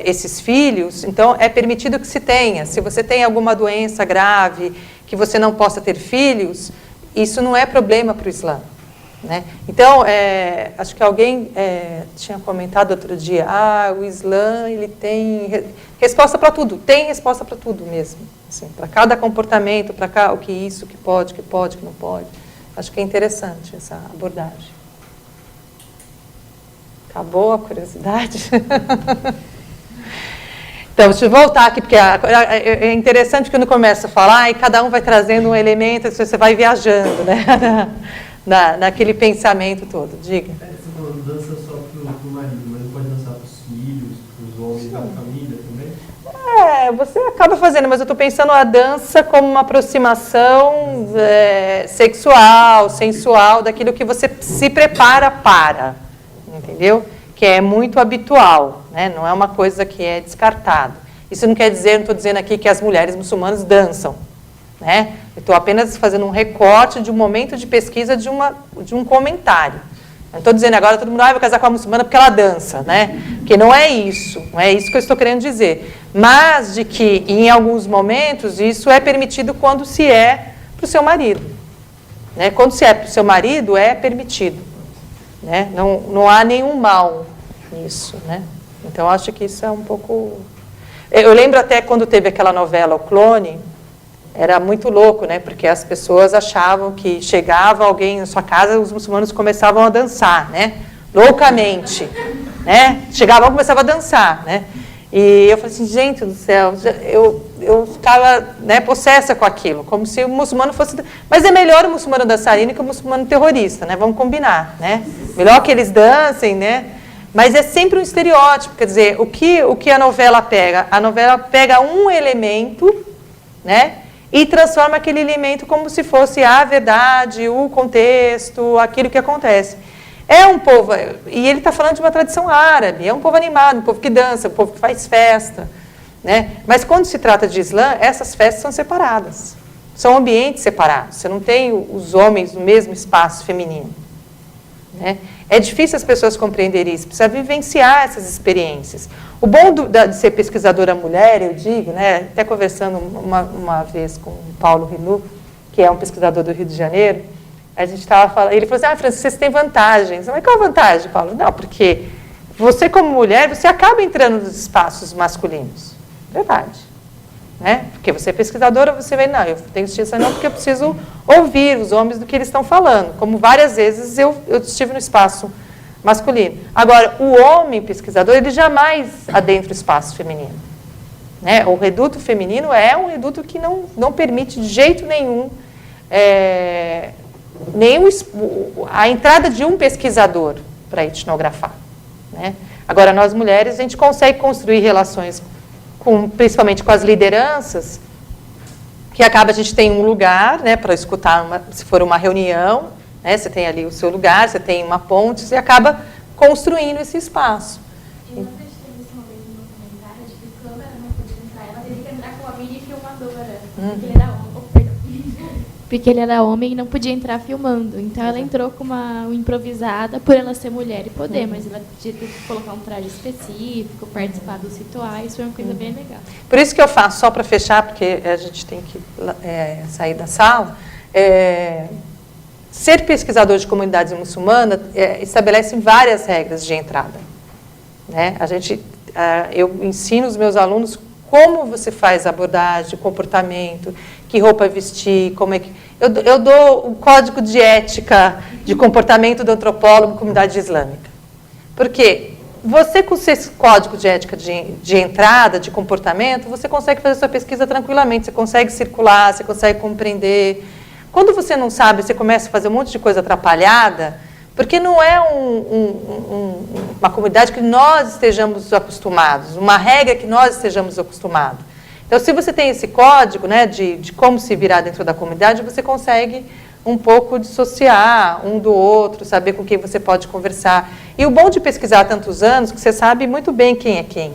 esses filhos, então é permitido que se tenha. Se você tem alguma doença grave, que você não possa ter filhos, isso não é problema para o Islã. Né? Então, acho que alguém tinha comentado outro dia, o Islã ele tem resposta para tudo, tem resposta para tudo mesmo, assim, para cada comportamento, para o que isso, que pode, que não pode. Acho que é interessante essa abordagem. Acabou a curiosidade? Então, deixa eu voltar aqui, porque é interessante quando começa a falar e cada um vai trazendo um elemento, você vai viajando, né? naquele pensamento todo. Diga. Você falou, dança só para o marido, mas não pode dançar para os filhos, para os homens da família também? Você acaba fazendo, mas eu estou pensando a dança como uma aproximação sexual, sensual, daquilo que você se prepara para, entendeu? Que é muito habitual, né? Não é uma coisa que é descartada. Isso não quer dizer, não estou dizendo aqui que as mulheres muçulmanas dançam, né? Eu estou apenas fazendo um recorte de um momento de pesquisa de um comentário. Não estou dizendo agora todo mundo vai casar com a muçulmana porque ela dança, né? Porque não é isso que eu estou querendo dizer. Mas de que em alguns momentos isso é permitido quando se é para o seu marido, né? Quando se é para o seu marido é permitido, né? Não há nenhum mal nisso, né? Então acho que isso é um pouco. Eu lembro até quando teve aquela novela O Clone. Era muito louco, né? Porque as pessoas achavam que chegava alguém na sua casa, os muçulmanos começavam a dançar, né? Loucamente, né? Chegava alguém e começava a dançar, né? E eu falei assim, gente do céu, eu ficava, né, possessa com aquilo, como se o muçulmano fosse. Mas é melhor o muçulmano dançarino que o muçulmano terrorista, né? Vamos combinar, né? Melhor que eles dancem, né? Mas é sempre um estereótipo, quer dizer, o que a novela pega? A novela pega um elemento, né? E transforma aquele elemento como se fosse a verdade, o contexto, aquilo que acontece. É um povo, e ele está falando de uma tradição árabe, é um povo animado, um povo que dança, um povo que faz festa, né? Mas quando se trata de Islã, essas festas são separadas, são ambientes separados, você não tem os homens no mesmo espaço feminino, né? É difícil as pessoas compreenderem isso, precisa vivenciar essas experiências. O bom de ser pesquisadora mulher, eu digo, né, até conversando uma vez com o Paulo Rilu, que é um pesquisador do Rio de Janeiro, a gente estava falando, ele falou assim, Francis, vocês têm vantagens. Mas qual a vantagem, Paulo? Não, porque você como mulher, você acaba entrando nos espaços masculinos. Verdade. Né? Porque você é pesquisadora, você vê, não, eu tenho justiça não, porque eu preciso ouvir os homens do que eles estão falando. Como várias vezes eu estive no espaço masculino. Agora, o homem pesquisador, ele jamais adentra o espaço feminino. Né? O reduto feminino é um reduto que não permite de jeito nenhum a entrada de um pesquisador para etnografar. Né? Agora, nós mulheres, a gente consegue construir relações, principalmente com as lideranças, que acaba, a gente tem um lugar, né, para escutar, se for uma reunião, né, você tem ali o seu lugar, você tem uma ponte, você acaba construindo esse espaço. Eu não acreditei nesse momento no documentário de que a câmera não podia entrar, ela teria que entrar com a mini filmadora, porque ele era homem. Porque ele era homem e não podia entrar filmando. Então ela entrou com uma improvisada por ela ser mulher e poder, mas ela podia ter que colocar um traje específico, participar dos rituais, foi uma coisa bem legal. Por isso que eu faço, só para fechar, porque a gente tem que sair da sala, ser pesquisador de comunidades muçulmanas estabelece várias regras de entrada. Né? Eu ensino os meus alunos como você faz a abordagem, comportamento, que roupa vestir, como é que... Eu dou o código de ética de comportamento do antropólogo em comunidade islâmica. Porque você, com esse código de ética de entrada, de comportamento, você consegue fazer sua pesquisa tranquilamente, você consegue circular, você consegue compreender. Quando você não sabe, você começa a fazer um monte de coisa atrapalhada, porque não é uma comunidade que nós estejamos acostumados, uma regra que nós estejamos acostumados. Então, se você tem esse código, né, de como se virar dentro da comunidade, você consegue um pouco dissociar um do outro, saber com quem você pode conversar. E o bom de pesquisar há tantos anos, que você sabe muito bem quem é quem.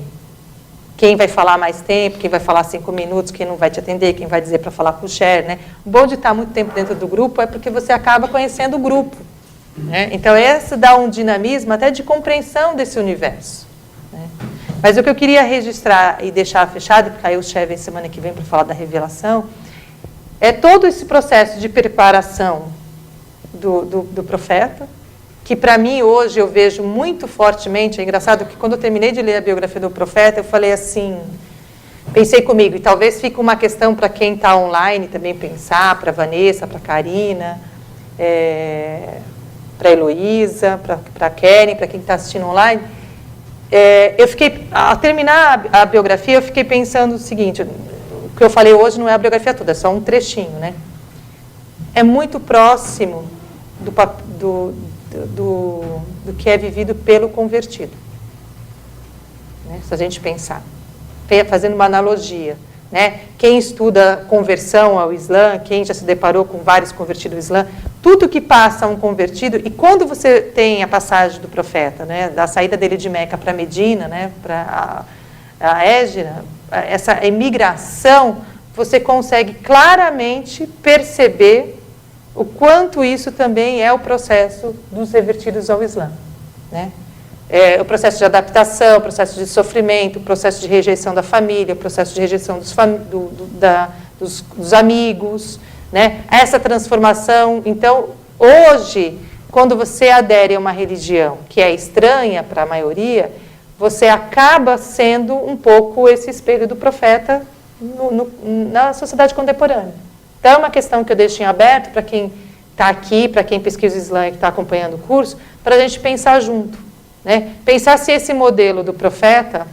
Quem vai falar mais tempo, quem vai falar 5 minutos, quem não vai te atender, quem vai dizer para falar com o share, né? O bom de estar muito tempo dentro do grupo é porque você acaba conhecendo o grupo. Né? Então, esse dá um dinamismo até de compreensão desse universo. Né? Mas o que eu queria registrar e deixar fechado, porque aí o Share vem semana que vem para falar da revelação, é todo esse processo de preparação do profeta, que para mim hoje eu vejo muito fortemente. É engraçado que quando eu terminei de ler a biografia do profeta, eu falei assim, pensei comigo, e talvez fique uma questão para quem está online também pensar, para a Vanessa, para a Karina, para a Heloísa, para a Keren, para quem está assistindo online. Eu fiquei, ao terminar a biografia, eu fiquei pensando o seguinte, o que eu falei hoje não é a biografia toda, é só um trechinho, né? É muito próximo do que é vivido pelo convertido, né? Se a gente pensar, fazendo uma analogia, né? Quem estuda conversão ao Islã, quem já se deparou com vários convertidos ao Islã, tudo que passa um convertido, e quando você tem a passagem do profeta, né? Da saída dele de Meca para Medina, né? Para a Hégira, essa imigração, você consegue claramente perceber o quanto isso também é o processo dos revertidos ao Islã, né? O processo de adaptação, o processo de sofrimento, o processo de rejeição da família, o processo de rejeição dos amigos, né? Essa transformação. Então, hoje, quando você adere a uma religião que é estranha para a maioria, você acaba sendo um pouco esse espelho do profeta na sociedade contemporânea. Então, é uma questão que eu deixo em aberto para quem está aqui, para quem pesquisa o Islã e que está acompanhando o curso, para a gente pensar junto, né? Pensar se esse modelo do profeta,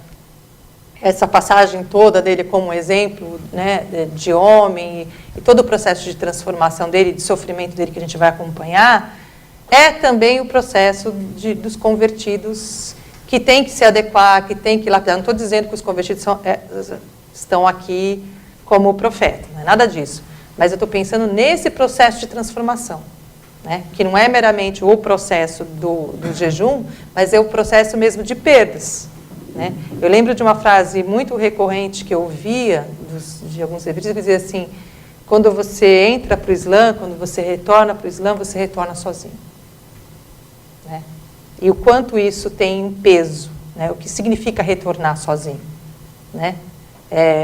essa passagem toda dele como exemplo, né, de homem, e todo o processo de transformação dele, de sofrimento dele que a gente vai acompanhar, é também o processo dos convertidos que tem que se adequar, que tem que lapidar. Não estou dizendo que os convertidos estão aqui como profeta, não é nada disso. Mas eu estou pensando nesse processo de transformação, né? Que não é meramente o processo do jejum, mas é o processo mesmo de perdas, né? Eu lembro de uma frase muito recorrente que eu ouvia de alguns revertidos, que dizia assim, quando você entra para o Islã, quando você retorna para o Islã, você retorna sozinho, né? E o quanto isso tem um peso, né? O que significa retornar sozinho, né?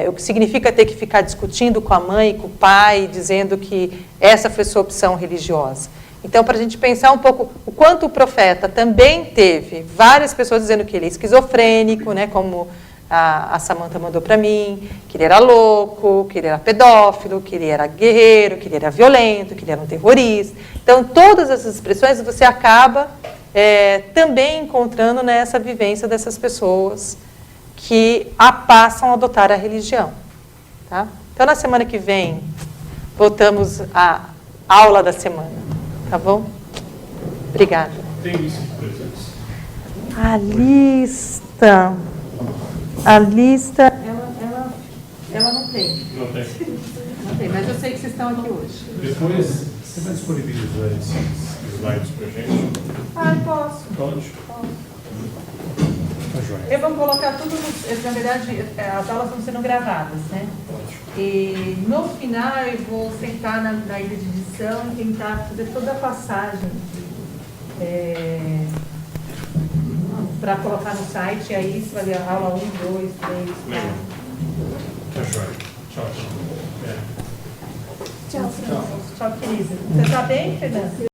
O que significa ter que ficar discutindo com a mãe e com o pai, dizendo que essa foi sua opção religiosa. Então, para a gente pensar um pouco o quanto o profeta também teve várias pessoas dizendo que ele é esquizofrênico, né, como a Samantha mandou para mim, que ele era louco, que ele era pedófilo, que ele era guerreiro, que ele era violento, que ele era um terrorista. Então, todas essas expressões você acaba também encontrando nessa vivência dessas pessoas que passam a adotar a religião, tá? Então, na semana que vem, voltamos à aula da semana, tá bom? Obrigada. Tem lista de presentes? A lista, ela não tem. Não tem. Não tem, mas eu sei que vocês estão aqui hoje. Depois, você vai disponibilizar esses slides para a gente? Posso. Pode. Tá joia. Eu vou colocar tudo, na verdade, as aulas estão sendo gravadas, né? E no final eu vou sentar na ilha de edição e tentar fazer toda a passagem para colocar no site, e aí você vai ver a aula 1, 2, 3, 4. Legal. Tá joia. Tchau. Tchau, querida. Você está bem, Fernanda?